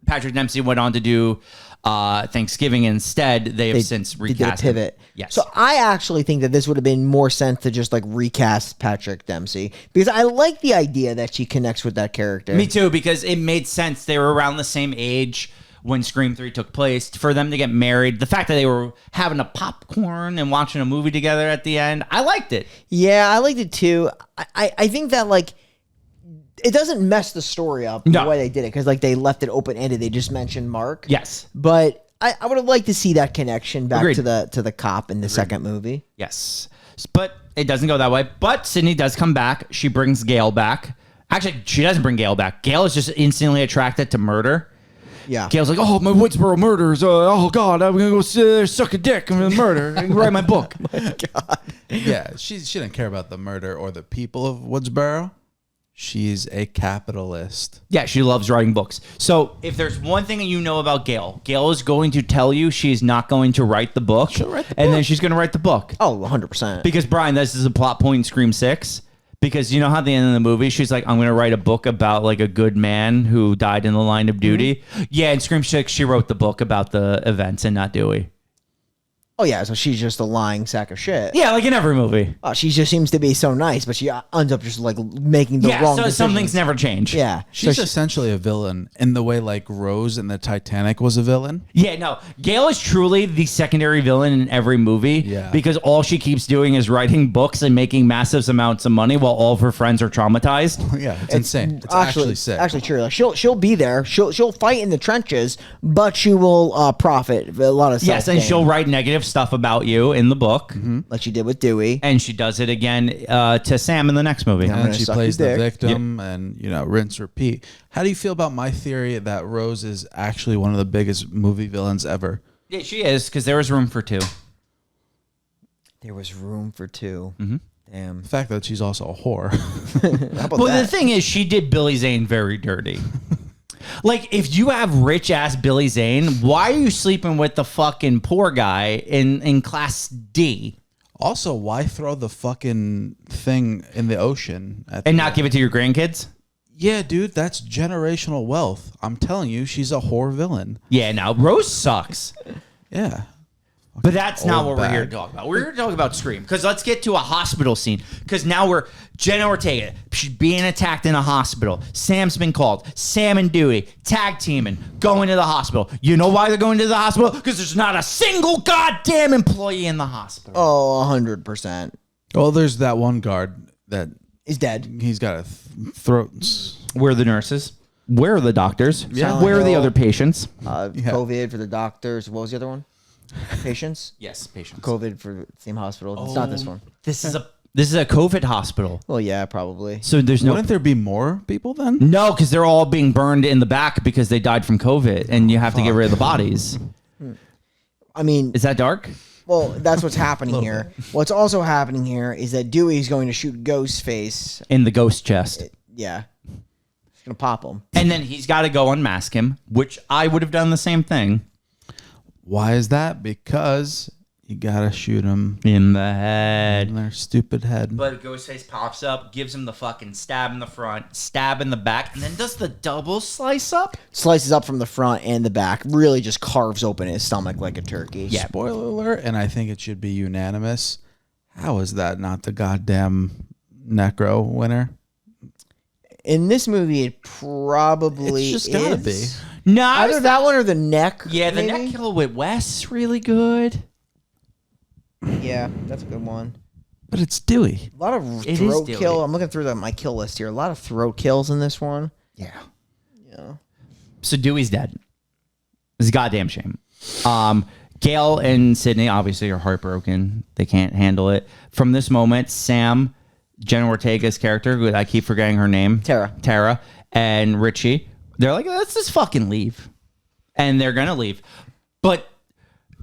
S2: Patrick Dempsey went on to do Thanksgiving instead, they have since
S1: They did a
S2: recast him.
S1: pivot.
S2: Yes.
S1: So I actually think that this would have been more sense to just like recast Patrick Dempsey because I like the idea that she connects with that character.
S2: Me too, because it made sense. They were around the same age when Scream 3 took place. For them to get married, the fact that they were having a popcorn and watching a movie together at the end, I liked it.
S1: Yeah, I liked it too. I think that like it doesn't mess the story up
S2: No.
S1: the way they did it because like they left it open ended. They just mentioned Mark.
S2: Yes.
S1: But I would have liked to see that connection back
S2: Agreed.
S1: to the cop in the second movie.
S2: Yes. But it doesn't go that way. But Sydney does come back. She brings Gail back. Actually, she doesn't bring Gail back. Gail is just instantly attracted to murder.
S1: Yeah.
S2: Gail's like, "Oh, my Woodsboro murders. Oh, God, I'm going to go sit there, suck a dick and murder and write my book."
S3: yeah, she didn't care about the murder or the people of Woodsboro. She's a capitalist.
S2: Yeah, she loves writing books. So if there's one thing that you know about Gail, Gail is going to tell you she's not going to write the book.
S3: She'll write the
S2: and
S3: book.
S2: then she's going to write the book.
S1: Oh, 100%.
S2: Because, Brian, this is a plot point in Scream 6. Because you know how at the end of the movie, she's like, "I'm going to write a book about like a good man who died in the line of duty." Yeah, in Scream 6, she wrote the book about the events and not Dewey.
S1: Oh, yeah. So she's just a lying sack of shit.
S2: Yeah, like in every movie.
S1: Oh, she just seems to be so nice, but she ends up just like making the wrong
S2: so
S1: decisions.
S2: some things never change.
S1: Yeah.
S3: She's
S1: So
S3: essentially a villain in the way like Rose in the Titanic was a villain.
S2: Yeah, no. Gail is truly the secondary villain in every movie
S3: Yeah.
S2: because all she keeps doing is writing books and making massive amounts of money while all of her friends are traumatized.
S3: Yeah, it's insane. It's actually sick.
S1: Actually, true. Like she'll be there. She'll fight in the trenches, but she will profit a lot of.
S2: Yes, and
S1: self-gain,
S2: she'll write negative stuff about you in the book.
S1: like she did with Dewey.
S2: And she does it again to Sam in the next movie.
S1: I'm
S3: and
S1: gonna
S3: she
S1: suck
S3: plays
S1: your
S3: the
S1: dick.
S3: victim and, rinse, repeat. How do you feel about my theory that Rose is actually one of the biggest movie villains ever?
S2: Yeah, she is, because there was room for two.
S1: There was room for 2. Damn.
S3: The fact that she's also a whore.
S1: How about
S2: Well,
S1: that?
S2: the thing is, she did Billy Zane very dirty. Like, if you have rich-ass Billy Zane, why are you sleeping with the fucking poor guy in class D?
S3: Also, why throw the fucking thing in the ocean
S2: and not give it to your grandkids?
S3: Yeah, dude, that's generational wealth. I'm telling you, she's a whore villain.
S2: Yeah, now Rose sucks.
S3: Yeah.
S2: But that's not what we're here to
S3: bag.
S2: talk about. We're here to talk about Scream. Because let's get to a hospital scene. Because now we're Jenna Ortega. She's being attacked in a hospital. Sam's been called. Sam and Dewey tag teaming, going to the hospital. You know why they're going to the hospital? Because there's not a single goddamn employee in the hospital.
S1: Oh, 100%.
S3: Well, there's that one guard that
S1: He's dead.
S3: he's got a throat.
S2: Where are the nurses? Where are the doctors?
S1: Yeah.
S2: Where are the other patients?
S1: COVID for the doctors. What was the other one? Patients?
S2: Yes, patients.
S1: COVID for the same hospital. It's not this one.
S2: This is a COVID hospital.
S1: Well, yeah, probably.
S2: So there's no
S3: Wouldn't there be more people then?
S2: No, because they're all being burned in the back because they died from COVID, and you have to get rid of the bodies.
S1: I mean,
S2: Is that dark?
S1: well, that's what's happening here. What's also happening here is that Dewey's going to shoot Ghostface.
S2: In the ghost chest.
S1: Yeah. He's going to pop him.
S2: And then he's got to go unmask him, which I would have done the same thing.
S3: Why is that? Because you gotta shoot him
S2: In the
S3: in
S2: head.
S3: their stupid head.
S2: But Ghostface pops up, gives him the fucking stab in the front, stab in the back, and then does the double slice up.
S1: Slices up from the front and the back. Really just carves open his stomach like a turkey.
S2: Yeah.
S3: Spoiler alert, and I think it should be unanimous. How is that not the goddamn Necro winner?
S1: In this movie, it probably
S3: It's just gotta
S1: is.
S2: No,
S1: Either that one or the neck.
S2: Yeah, the
S1: maybe?
S2: neck kill with Wes is really good.
S1: Yeah, that's a good one.
S3: But it's Dewey.
S1: A lot of
S2: It is
S1: throat
S2: Dewey.
S1: kill. I'm looking through my kill list here. A lot of throat kills in this one.
S2: Yeah.
S1: Yeah.
S2: So Dewey's dead. It's a goddamn shame. Gail and Sydney obviously are heartbroken. They can't handle it. From this moment, Sam, Jenna Ortega's character, who I keep forgetting her name. Tara, and Richie, they're like, let's just fucking leave. And they're going to leave. But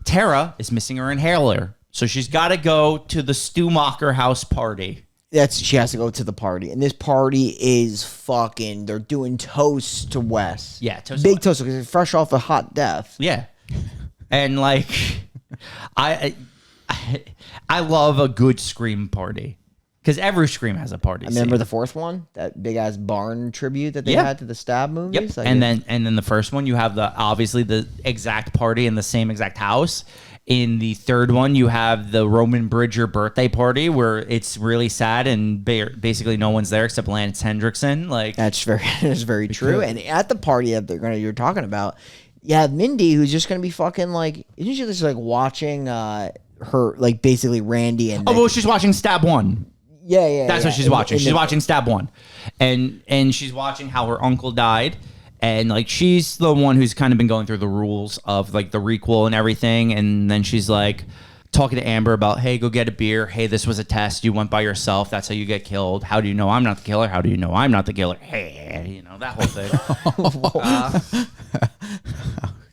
S2: Tara is missing her inhaler. So she's got to go to the Stumacher house party.
S1: She has to go to the party. And this party is fucking, they're doing toasts to Wes.
S2: Yeah, toast to
S1: Big
S2: Wes.
S1: toast because he's fresh off a hot death.
S2: Yeah. And like, I love a good Scream party. Because every Scream has a party.
S1: I remember
S2: scene.
S1: the fourth one, that big ass barn tribute that they
S2: Yeah.
S1: had to the Stab movies.
S2: Yep.
S1: Like,
S2: And then the first one, you have obviously the exact party in the same exact house. In the third one, you have the Roman Bridger birthday party where it's really sad and basically no one's there except Lance Hendrickson. Like
S1: that's very true. And at the party that you're talking about, you have Mindy, who's just gonna be fucking like, isn't she just like watching her like basically Randy and
S2: well, she's watching Stab 1.
S1: yeah.
S2: That's what she's watching. She's watching Stab 1. And she's watching how her uncle died. And like she's the one who's kind of been going through the rules of like the requel and everything. And then she's like talking to Amber about, hey, go get a beer. Hey, this was a test. You went by yourself. That's how you get killed. How do you know I'm not the killer? How do you know I'm not the killer? Hey, you know, that whole thing.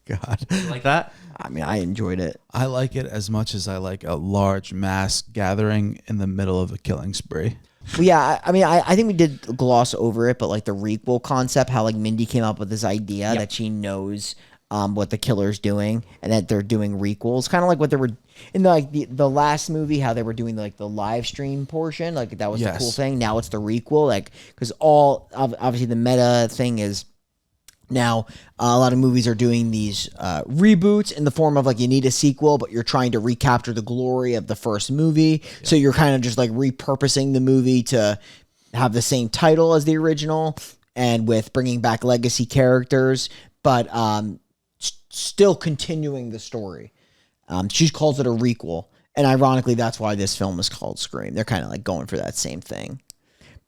S3: God.
S2: You like that?
S1: I mean, I enjoyed it.
S3: I like it as much as I like a large mass gathering in the middle of a killing spree.
S1: Well, yeah, I mean, I think we did gloss over it, but like the requel concept, how like Mindy came up with this idea that she knows what the killer's doing and that they're doing requels, kind of like what they were in the last movie, how they were doing like the live stream portion, like that was the cool thing. Now it's the requel, like because obviously the meta thing is. Now, a lot of movies are doing these reboots in the form of like you need a sequel, but you're trying to recapture the glory of the first movie. Yeah. So you're kind of just like repurposing the movie to have the same title as the original and with bringing back legacy characters, but still continuing the story. She calls it a requel. And ironically, that's why this film is called Scream. They're kind of like going for that same thing.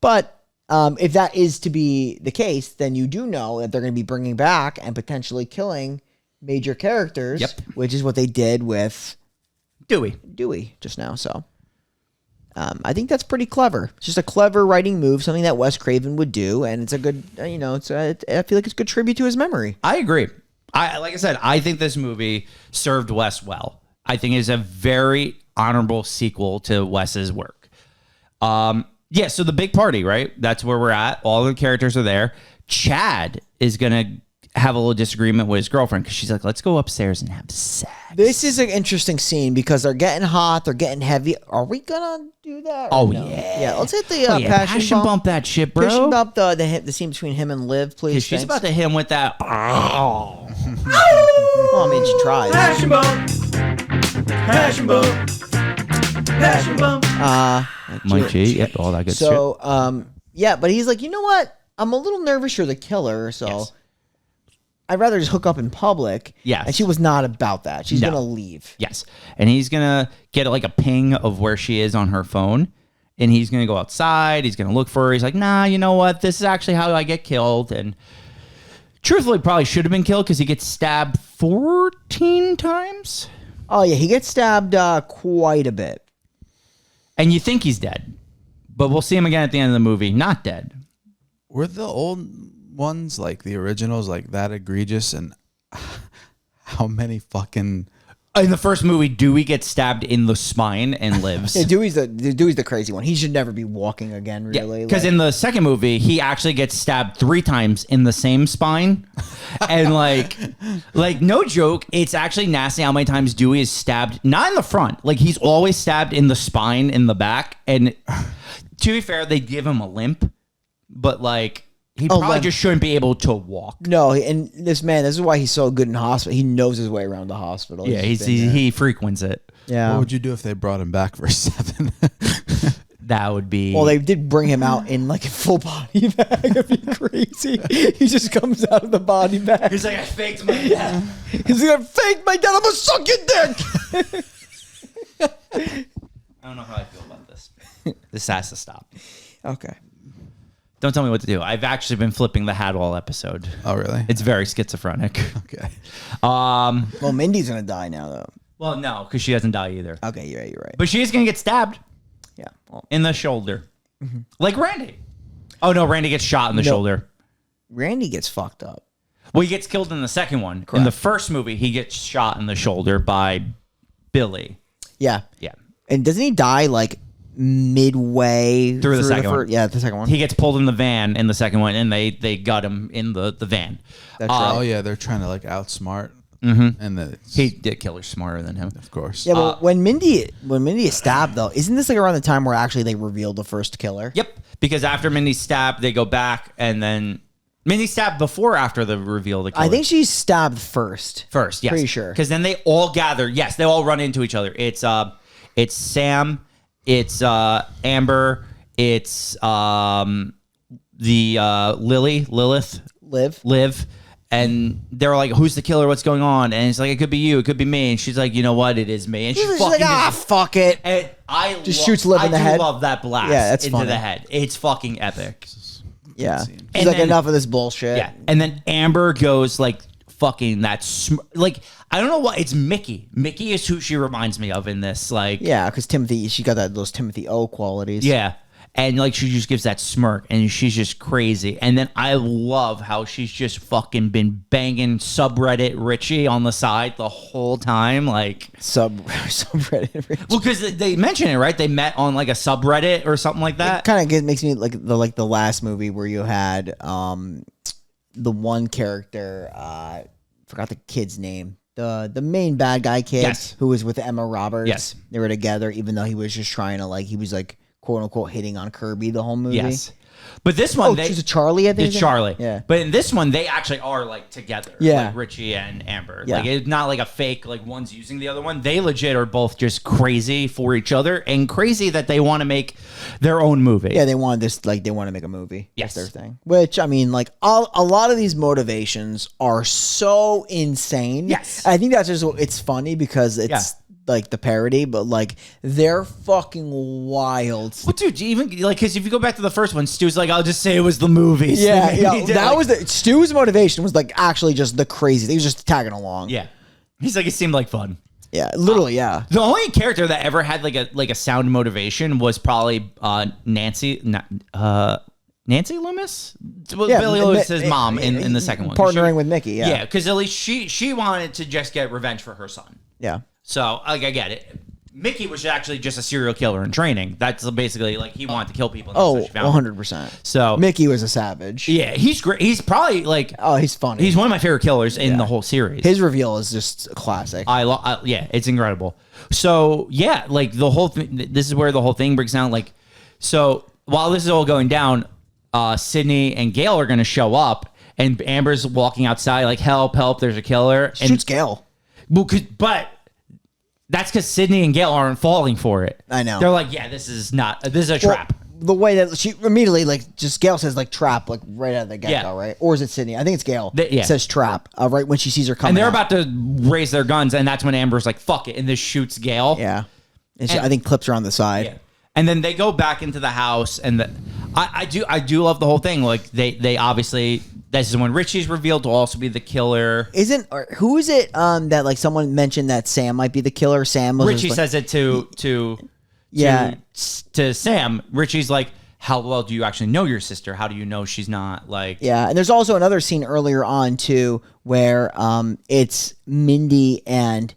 S1: But if that is to be the case, then you do know that they're going to be bringing back and potentially killing major characters, which is what they did with Dewey just now. So I think that's pretty clever. It's just a clever writing move, something that Wes Craven would do, and it's a good, I feel like it's a good tribute to his memory.
S2: I agree. Like I said, I think this movie served Wes well. I think it's a very honorable sequel to Wes's work. Yeah, so the big party, right? That's where we're at. All the characters are there. Chad is going to have a little disagreement with his girlfriend because she's like, let's go upstairs and have sex.
S1: This is an interesting scene because they're getting hot, they're getting heavy. Are we gonna do that?
S2: Oh,
S1: no?
S2: yeah.
S1: Yeah, let's hit the passion
S2: bump that shit, bro.
S1: Passion bump the scene between him and Liv, please.
S2: She's about to hit him with that.
S1: Well, I mean, she tried.
S6: Passion bump. Passion bump. Passion bump.
S2: Mike G, yep, all that good shit.
S1: So, yeah, but he's like, you know what? I'm a little nervous you're the killer, so
S2: Yes.
S1: I'd rather just hook up in public.
S2: Yes.
S1: And she was not about that. She's
S2: No.
S1: going to leave.
S2: Yes. And he's going to get like a ping of where she is on her phone. And he's going to go outside. He's going to look for her. He's like, nah, you know what? This is actually how I get killed. And truthfully, probably should have been killed because he gets stabbed 14 times.
S1: Oh, yeah, he gets stabbed quite a bit.
S2: And you think he's dead. But we'll see him again at the end of the movie. Not dead.
S3: Were the old ones, like the originals, like that egregious? And how many fucking...
S2: In the first movie, Dewey gets stabbed in the spine and lives.
S1: Yeah, Dewey's the crazy one. He should never be walking again, really.
S2: Because in the second movie, he actually gets stabbed 3 times in the same spine. And like no joke, it's actually nasty how many times Dewey is stabbed, not in the front. Like he's always stabbed in the spine, in the back. And to be fair, they give him a limp. But like, he probably just shouldn't be able to walk.
S1: No, and this is why he's so good in hospital. He knows his way around the hospital.
S2: Yeah, he frequents it.
S1: Yeah.
S3: What would you do if they brought him back for 7?
S2: That would be...
S1: Well, they did bring him out in like a full body bag. It'd be crazy. He just comes out of the body bag.
S2: He's like, I faked my death.
S1: He's gonna fake my death. I'm gonna suck your dick.
S2: I don't know how I feel about this. This has to stop.
S1: Okay.
S2: Don't tell me what to do. I've actually been flipping the hat all episode.
S3: Oh, really?
S2: It's very schizophrenic.
S3: Okay.
S1: Well, Mindy's gonna die now, though.
S2: Well, no, because she doesn't die either.
S1: Okay, you're right.
S2: But she is going to get stabbed
S1: Yeah. Well,
S2: in the shoulder. Like Randy. Oh, no, Randy gets shot in the shoulder.
S1: Randy gets fucked up.
S2: Well, he gets killed in the second one.
S1: Correct.
S2: In the first movie, he gets shot in the shoulder by Billy.
S1: Yeah.
S2: Yeah.
S1: And doesn't he die like midway
S2: Through the second one.
S1: Yeah, the second one.
S2: He gets pulled in the van in the second one, and they got him in the van.
S1: That's right.
S3: Oh, yeah, they're trying to like outsmart. And
S2: He did killer smarter than him.
S3: of course.
S1: Yeah, but when Mindy is stabbed though, isn't this like around the time where actually they revealed the first killer?
S2: Yep. Because after Mindy's stabbed, they go back, and then Mindy's stabbed before or after the reveal of the killer?
S1: I think she's stabbed first.
S2: First, yes.
S1: Pretty sure.
S2: Because then they all gather. Yes, they all run into each other. It's Sam, it's Amber, it's Lilith, Liv. And they're like, who's the killer? What's going on? And it's like, it could be you. It could be me. And she's like, you know what? It is me. And
S1: She's
S2: fucking
S1: like, fuck it.
S2: And I
S1: Just shoots Liv in the head.
S2: I love that blast
S1: Yeah, that's
S2: into
S1: funny.
S2: the head. It's fucking epic.
S1: Yeah.
S3: scene.
S1: She's
S2: And
S1: like,
S2: then-
S1: enough of this bullshit.
S2: Yeah. And then Amber goes like, fucking that. Like, I don't know what. It's Mickey. Mickey is who she reminds me of in this. Like,
S1: Yeah, because Timothy, she got those Timothy O qualities.
S2: yeah. And like she just gives that smirk and she's just crazy. And then I love how she's just fucking been banging subreddit Richie on the side the whole time. Like
S1: subreddit.
S2: well, because they mention it, right? They met on like a subreddit or something like that.
S1: Kind of makes me like the last movie where you had the one character, forgot the kid's name. The main bad guy kid,
S2: Yes.
S1: who was with Emma Roberts.
S2: Yes.
S1: They were together, even though he was just trying to he was quote unquote hitting on Kirby the whole movie.
S2: Yes. But this one,
S1: Oh, she's a Charlie, I think.
S2: It's Charlie.
S1: Yeah.
S2: But in this one, they actually are like together.
S1: Yeah.
S2: Like Richie and Amber.
S1: Yeah.
S2: Like it's not like a fake, like one's using the other one. They legit are both just crazy for each other and crazy that they want to make their own movie.
S1: Yeah, they wanted this, they want to make a movie.
S2: Yes.
S1: That's their thing. Which, I mean, a lot of these motivations are so insane.
S2: Yes.
S1: I think that's just, it's funny because it's
S2: Yeah.
S1: the parody, but they're fucking wild.
S2: Well, dude, even because if you go back to the first one, Stu's like, I'll just say it was the movies.
S1: Yeah,
S2: He
S1: yeah.
S2: did,
S1: That was Stu's motivation was actually just the crazy. He was just tagging along.
S2: Yeah. He's like, it seemed like fun.
S1: Yeah, literally, yeah.
S2: The only character that ever had like a sound motivation was probably Nancy Loomis?
S1: Yeah,
S2: Billy Lewis's mom in the second one.
S1: Partnering with Mickey, yeah.
S2: Yeah, because at least she wanted to just get revenge for her son.
S1: Yeah.
S2: So I get it. Mickey was actually just a serial killer in training. That's basically like he wanted to kill people. And
S1: Oh,
S2: that's what she found.
S1: 100%.
S2: So
S1: Mickey was a savage.
S2: yeah, he's great. He's probably like
S1: He's funny.
S2: he's one of my favorite killers in the whole series.
S1: His reveal is just a classic.
S2: Yeah, it's incredible. So yeah, like the whole thing. This is where the whole thing breaks down. Like, so while this is all going down, Sydney and Gail are going to show up, and Amber's walking outside like, "Help! Help! There's a killer!" And
S1: Shoots Gail.
S2: well, but that's because Sydney and Gail aren't falling for it.
S1: I know.
S2: They're like, "Yeah, this is a trap."
S1: The way that she immediately, like, just Gail says, like, trap, like, right out of the get-go, right? Or is it Sydney? I think it's Gail. Says trap, right when she sees her coming.
S2: And they're
S1: out.
S2: about to raise their guns, and that's when Amber's like, "Fuck it," and this shoots Gail.
S1: Yeah. And she, I think clips her on the side.
S2: Yeah. And then they go back into the house, and I do love the whole thing. Like they obviously, this is when Richie's revealed to also be the killer.
S1: Who is it that, like, someone mentioned that Sam might be the killer? Sam was
S2: Richie says it to Sam. Richie's like, "How well do you actually know your sister? How do you know she's not like?"
S1: Yeah, and there's also another scene earlier on too where it's Mindy and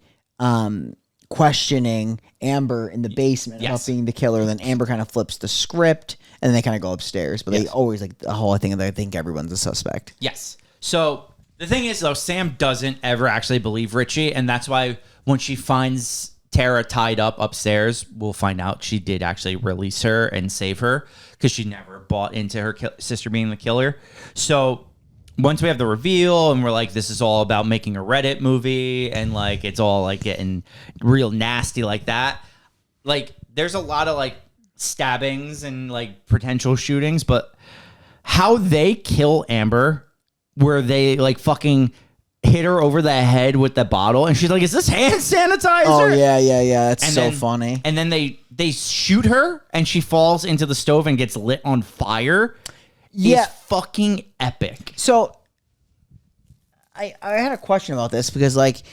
S1: questioning Amber in the basement about being the killer. Then Amber kind of flips the script, and then they kind of go upstairs. But they always like the whole thing. They think everyone's a suspect.
S2: Yes. So the thing is, though, Sam doesn't ever actually believe Richie, and that's why when she finds Tara tied up upstairs, we'll find out she did actually release her and save her because she never bought into her sister being the killer. So once we have the reveal and we're like, this is all about making a Reddit movie and like it's all like getting real nasty like that. Like there's a lot of like stabbings and like potential shootings, but how they kill Amber, where they like fucking hit her over the head with the bottle, and she's like, "Is this hand sanitizer?"
S1: Oh yeah. That's
S2: and
S1: so
S2: then,
S1: funny.
S2: And then they shoot her, and she falls into the stove and gets lit on fire.
S1: Yeah,
S2: is fucking epic.
S1: So I had a question about this because like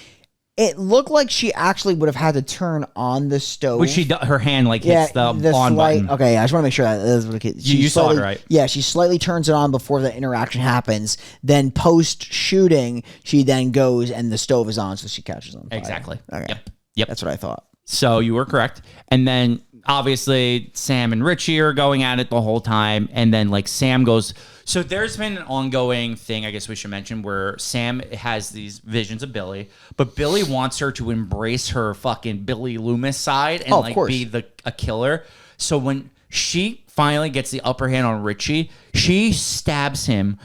S1: it looked like she actually would have had to turn on the stove.
S2: Which her hand like hits the on button.
S1: Okay, I just want to make sure that is what it is.
S2: You saw it, right?
S1: Yeah, she slightly turns it on before the interaction happens. Then post shooting, she then goes and the stove is on, so she catches on fire.
S2: Exactly.
S1: Okay.
S2: Yep.
S1: That's what I thought.
S2: So you were correct. And then obviously Sam and Richie are going at it the whole time. And then like Sam goes. So there's been an ongoing thing, I guess we should mention, where Sam has these visions of Billy, but Billy wants her to embrace her fucking Billy Loomis side and like be a killer. So when she finally gets the upper hand on Richie, she stabs him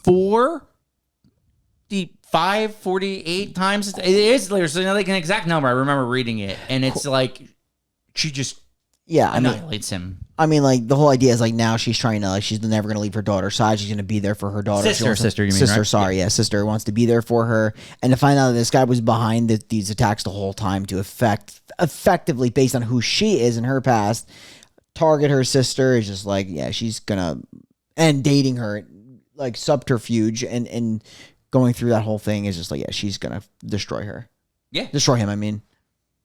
S2: 48 times. There's like an exact number. I remember reading it, and it's like she just annihilates him.
S1: I mean, like the whole idea is like now she's trying to like she's never going to leave her daughter's side. She's going to be there for her daughter.
S2: Sister, you mean,
S1: sister?
S2: Right?
S1: Sorry, yeah, sister wants to be there for her, and to find out that this guy was behind these attacks the whole time to effectively based on who she is in her past, target her sister is just like she's gonna and dating her like subterfuge and going through that whole thing is just like she's gonna destroy her. Yeah, destroy him. I mean,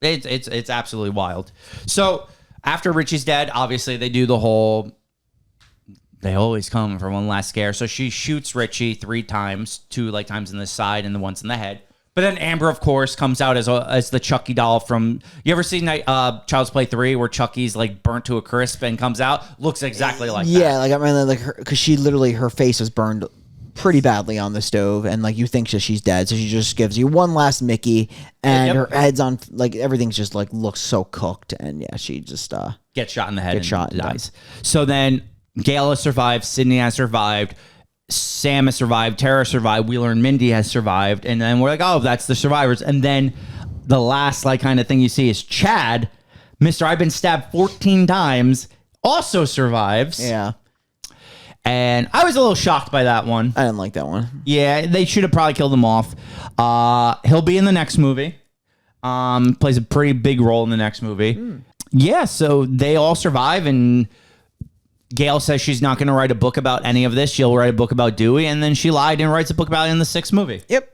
S2: it's absolutely wild. So. After Richie's dead, obviously they do the whole, they always come for one last scare. So she shoots Richie 3 times, 2 like times in the side and the once in the head. But then Amber, of course, comes out as the Chucky doll from, you ever seen Child's Play 3 where Chucky's like burnt to a crisp and comes out? Looks exactly like that.
S1: Yeah, like I mean, like because she literally, her face was burned pretty badly on the stove, and like you think that she's dead, so she just gives you one last Mickey, and her head's on, like everything's just like looks so cooked, and she just
S2: gets shot in the head,
S1: and
S2: dies. So then Gail has survived, Sydney has survived, Sam has survived, Tara survived, Wheeler and Mindy has survived, and then we're like, oh, that's the survivors. And then the last like kind of thing you see is Chad, Mr. I've been stabbed 14 times, also survives.
S1: Yeah.
S2: And I was a little shocked by that one.
S1: I didn't like that one.
S2: Yeah, they should have probably killed him off. He'll be in the next movie. Plays a pretty big role in the next movie. Yeah, so they all survive, and Gail says she's not going to write a book about any of this. She'll write a book about Dewey, and then she lied and writes a book about it in the 6th movie.
S1: Yep.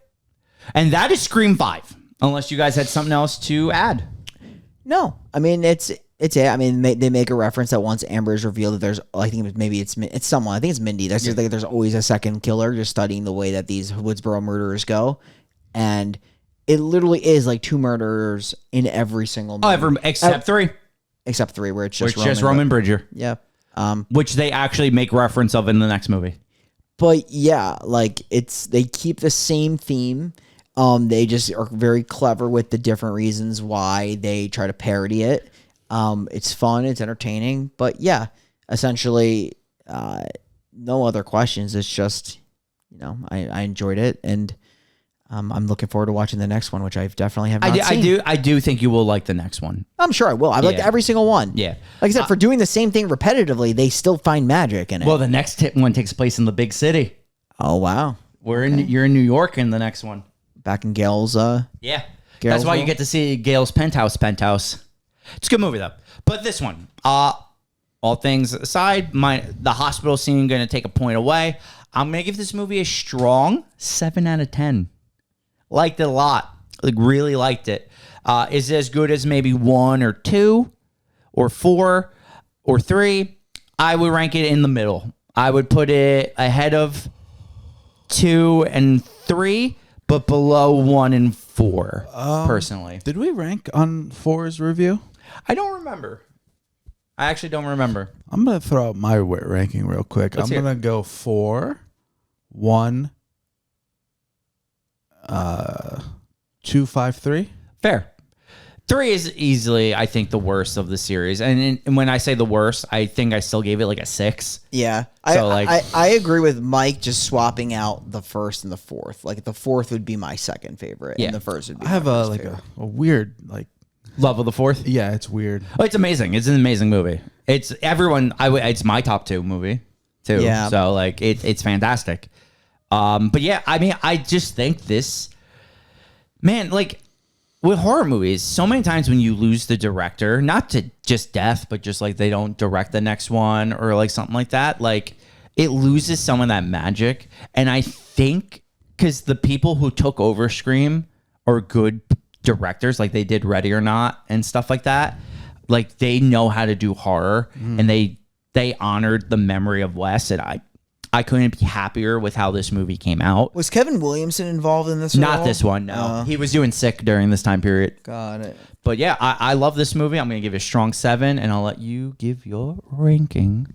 S2: And that is Scream 5, unless you guys had something else to add.
S1: No, I mean, it's it. I mean, they make a reference that once Amber is revealed that there's, I think it's someone. I think it's Mindy. There's there's always a second killer, just studying the way that these Woodsboro murderers go, and it literally is like 2 murderers in every single movie.
S2: Except 3.
S1: Except 3, where it's just
S2: Roman Bridger.
S1: Yeah.
S2: Which they actually make reference of in the next movie.
S1: But yeah, like they keep the same theme. They just are very clever with the different reasons why they try to parody it. It's fun, it's entertaining, but yeah, essentially, no other questions. It's just, I enjoyed it, and I'm looking forward to watching the next one, which I definitely have not seen.
S2: I do think you will like the next one.
S1: I'm sure I will. I like every single one.
S2: Yeah.
S1: Like I said, for doing the same thing repetitively, they still find magic in it.
S2: Well, the next one takes place in the big city.
S1: Oh, wow.
S2: You're in New York in the next one.
S1: Back in Gail's,
S2: yeah. That's why you get to see Gail's penthouse. It's a good movie, though. But this one, all things aside, the hospital scene going to take a point away. I'm going to give this movie a strong 7 out of 10. Liked it a lot. Like, really liked it. Is it as good as maybe 1 or 2 or 4 or 3? I would rank it in the middle. I would put it ahead of 2 and 3, but below 1 and 4, personally.
S3: Did we rank on 4's review?
S2: I don't remember. I actually don't remember.
S3: I'm going to throw out my ranking real quick.
S2: Let's
S3: I'm going to go 4, 1, 2, 5, 3.
S2: Fair. 3 is easily, I think, the worst of the series. And when I say the worst, I think I still gave it like a 6.
S1: Yeah.
S2: So,
S1: I agree with Mike just swapping out the first and the fourth. Like, the fourth would be my second favorite, and the first would be
S3: I have
S1: my first favorite.
S3: a weird,
S2: love of the fourth?
S3: yeah, it's weird.
S2: Oh, it's amazing. It's an amazing movie. It's it's my top 2 movie, too.
S1: Yeah.
S2: So, like, it's fantastic. But yeah, I mean, I just think this, man, like, with horror movies, so many times when you lose the director, not to just death, but just like they don't direct the next one or like something like that, like it loses some of that magic. And I think because the people who took over Scream are good directors, like they did Ready or Not and stuff like that. Like they know how to do horror, and they honored the memory of Wes. And I couldn't be happier with how this movie came out.
S1: Was Kevin Williamson involved in this?
S2: Not this one, no. He was doing Sick during this time period.
S1: Got it.
S2: But yeah, I love this movie. I'm going to give it a strong 7, and I'll let you give your ranking.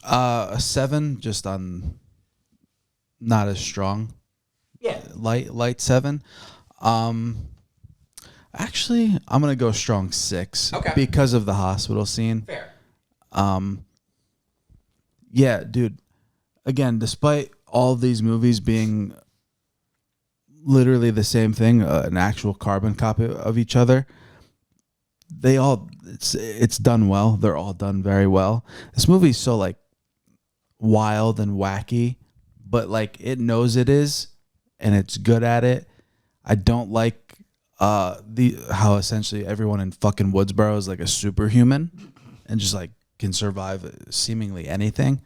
S3: A 7, just on not as strong.
S2: Yeah.
S3: Light 7. Actually, I'm going to go strong 6.
S2: Okay.
S3: Because of the hospital scene.
S2: Fair.
S3: Yeah, dude. Again, despite all these movies being literally the same thing, an actual carbon copy of each other, it's done well. They're all done very well. This movie's so like wild and wacky, but like it knows it is, and it's good at it. I don't like how essentially everyone in fucking Woodsboro is like a superhuman and just like can survive seemingly anything.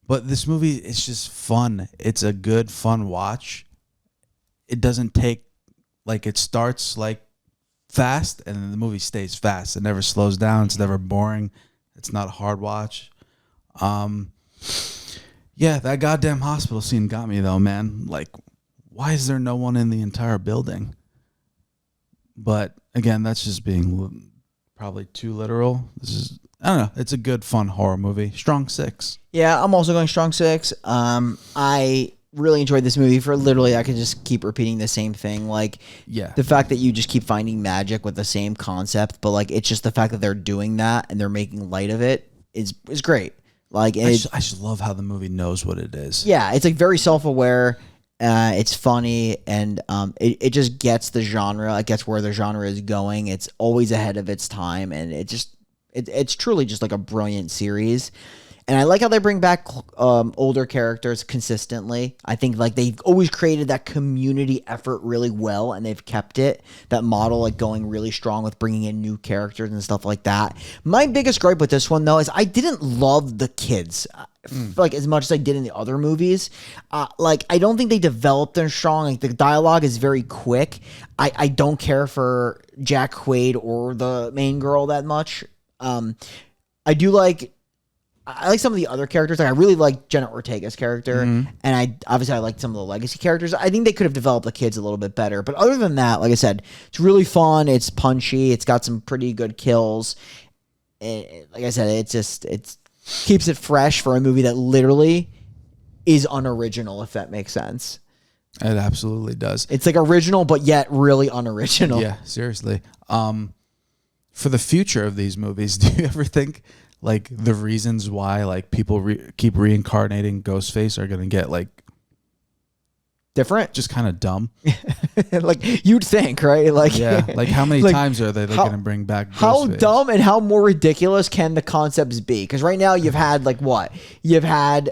S3: But this movie is just fun. It's a good, fun watch. It doesn't take, like, it starts, like, fast, and then the movie stays fast. It never slows down. It's never boring. It's not a hard watch. Yeah, that goddamn hospital scene got me, though, man. Like, why is there no one in the entire building? But, again, that's just being probably too literal. I don't know. It's a good, fun horror movie. Strong 6.
S1: Yeah, I'm also going strong 6. I really enjoyed this movie for literally I could just keep repeating the same thing. Like,
S3: yeah,
S1: the fact that you just keep finding magic with the same concept, but like it's just the fact that they're doing that and they're making light of it is great. Like,
S3: I just love how the movie knows what it is.
S1: Yeah, it's like very self-aware. It's funny, and it just gets the genre. It gets where the genre is going. It's always ahead of its time, and it's truly just like a brilliant series. And I like how they bring back older characters consistently. I think like they've always created that community effort really well, and they've kept it, that model, like going really strong with bringing in new characters and stuff like that. My biggest gripe with this one, though, is I didn't love the kids like as much as I did in the other movies. Like, I don't think they developed them strong. Like, the dialogue is very quick. I don't care for Jack Quaid or the main girl that much. I do like I like some of the other characters. Like I really like Jenna Ortega's character, and I like some of the legacy characters. I think they could have developed the kids a little bit better. But other than that, like I said, it's really fun. It's punchy. It's got some pretty good kills. Like I said, it keeps it fresh for a movie that literally is unoriginal, if that makes sense.
S3: It absolutely does.
S1: It's like original, but yet really unoriginal.
S3: Yeah, seriously. For the future of these movies, do you ever think like the reasons why like people keep reincarnating Ghostface are gonna get like
S1: different?
S3: Just kind of dumb.
S1: Like you'd think, right? Like
S3: yeah, like how many times are they gonna bring back Ghostface?
S1: How dumb and how more ridiculous can the concepts be? Because right now you've had like what? You've had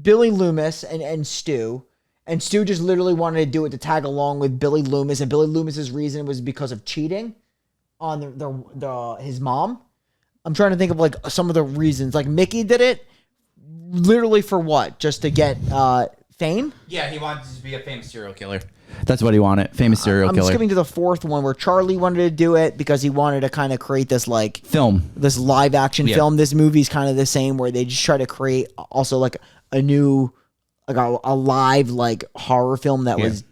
S1: Billy Loomis and Stu. And Stu just literally wanted to do it to tag along with Billy Loomis, and Billy Loomis's reason was because of cheating on his mom. I'm trying to think of like some of the reasons. Like Mickey did it literally for what? Just to get fame?
S2: Yeah, he wanted to be a famous serial killer. That's what he wanted. Famous serial killer.
S1: I'm skipping to the fourth one where Charlie wanted to do it because he wanted to kind of create this like
S2: film,
S1: this live action film. This movie's kind of the same where they just try to create also like a new, like a live like horror film that was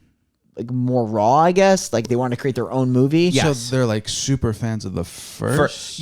S1: like more raw, I guess. Like they wanted to create their own movie.
S3: Yes. So they're like super fans of the first.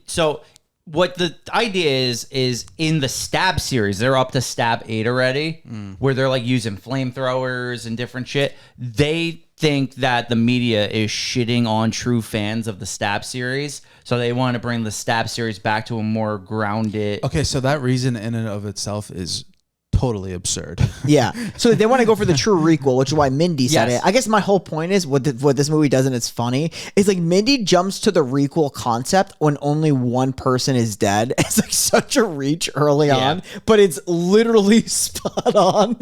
S2: So what the idea is in the Stab series, they're up to Stab 8 already, where they're like using flamethrowers and different shit. They think that the media is shitting on true fans of the Stab series, so they want to bring the Stab series back to a more grounded.
S3: Okay, so that reason in and of itself is totally absurd.
S1: Yeah. So they want to go for the true requel, which is why Mindy said it. I guess my whole point is what this movie does, and it's funny, is like Mindy jumps to the requel concept when only one person is dead. It's like such a reach early on, but it's literally spot on.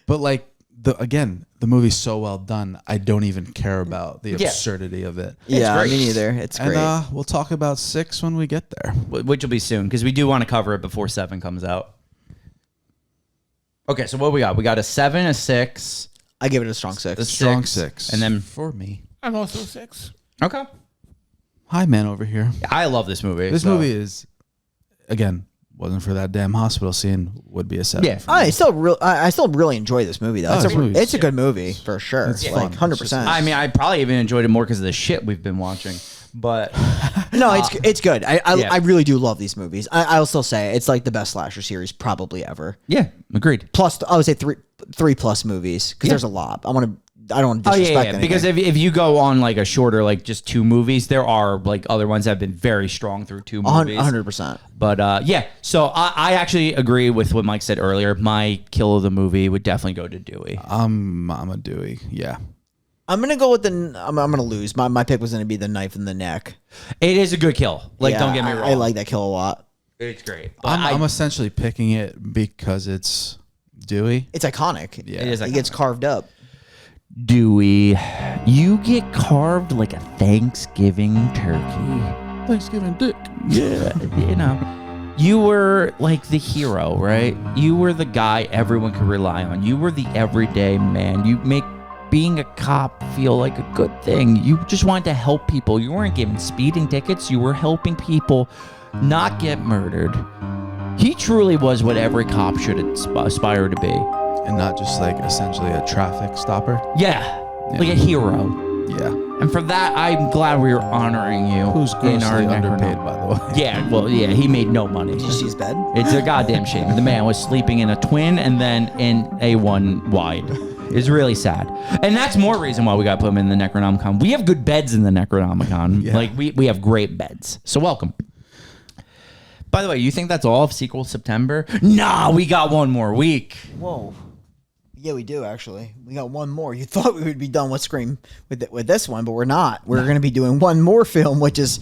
S3: But like the movie's so well done, I don't even care about the absurdity of it.
S1: Yeah, me neither. It's great.
S3: And we'll talk about 6 when we get there.
S2: Which will be soon, because we do want to cover it before 7 comes out. Okay, so what we got? We got a 7, a 6.
S1: I give it a strong 6.
S3: A strong 6.
S2: And then
S3: for me.
S4: I'm also 6.
S2: Okay.
S3: Hi, man, over here.
S2: I love this movie.
S3: This movie is, again, wasn't for that damn hospital scene, would be a 7.
S1: Yeah, I still really enjoy this movie though. It's a good movie for sure.
S3: It's
S1: like
S3: fun.
S1: 100%.
S2: I mean, I probably even enjoyed it more because of the shit we've been watching. But
S1: no, it's good. I really do love these movies. I'll still say it's like the best slasher series probably ever.
S2: Yeah, agreed.
S1: Plus, I would say three plus movies because there's a lot. I don't want to disrespect anything.
S2: Because if you go on like a shorter, like just 2 movies, there are like other ones that have been very strong through 2 movies.
S1: 100%.
S2: But so I actually agree with what Mike said earlier. My kill of the movie would definitely go to Dewey.
S3: I'm a Dewey. Yeah.
S1: I'm gonna go with I'm gonna lose. My pick was gonna be the knife in the neck.
S2: It is a good kill. Like, don't get me wrong.
S1: I like that kill a lot.
S2: It's great.
S3: I'm essentially picking it because it's Dewey.
S1: It's iconic.
S3: Yeah,
S2: it is.
S1: It gets carved up.
S2: Dewey, you get carved like a Thanksgiving turkey.
S3: Thanksgiving dick.
S2: Yeah, you know. You were like the hero, right? You were the guy everyone could rely on. You were the everyday man. You make being a cop feel like a good thing. You just wanted to help people. You weren't giving speeding tickets. You were helping people not get murdered. He truly was what every cop should aspire to be.
S3: And not just like essentially a traffic stopper.
S2: Yeah. Like a hero.
S3: Yeah.
S2: And for that, I'm glad we were honoring you.
S3: Who's grossly underpaid, by the way.
S2: Yeah, well, yeah, he made no money.
S1: Did you see his bed?
S2: It's a goddamn shame. The man was sleeping in a twin and then in a one wide. It's really sad. And that's more reason why we got to put him in the Necronomicon. We have good beds in the Necronomicon.
S3: Yeah.
S2: Like, we have great beds. So welcome. By the way, you think that's all of Sequel September? Nah, we got one more week.
S1: Whoa. Yeah, we do actually. We got one more. You thought we would be done with Scream with this one, but we're not. We're going to be doing one more film, which is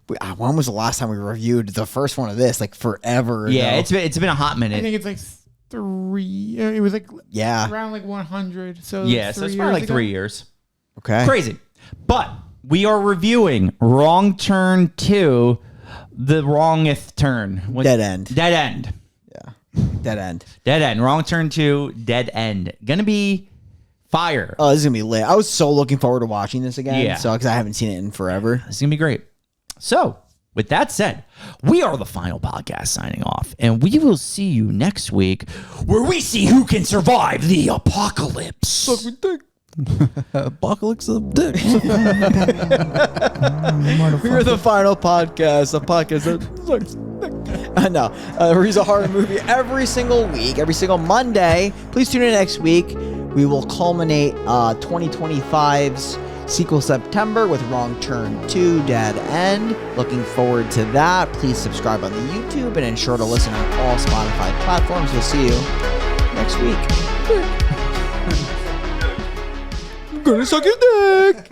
S1: when was the last time we reviewed the first one of this? Like forever.
S2: Yeah,
S1: ago.
S2: it's been a hot minute.
S4: I think it's like 3. It was like around like 100. So
S2: yeah, so it's probably like 3 years.
S1: Okay,
S2: crazy. But we are reviewing Wrong Turn 2, The Wrongeth Turn.
S1: Dead End.
S2: Dead End.
S1: Dead End.
S2: Dead End. Wrong Turn 2, Dead End. Gonna be fire.
S1: Oh, this is gonna be lit. I was so looking forward to watching this again.
S2: Yeah.
S1: So because I haven't seen it in forever.
S2: It's gonna be great. So with that said, we are the final podcast signing off, and we will see you next week where we see who can survive the apocalypse.
S3: Apocalypse of dicks.
S1: We're the final podcast. A podcast that I know. Reviews a horror movie every single week, every single Monday. Please tune in next week. We will culminate 2025's sequel September with Wrong Turn 2 Dead End. Looking forward to that. Please subscribe on the YouTube and ensure to listen on all Spotify platforms. We'll see you next week. I'm gonna suck your dick.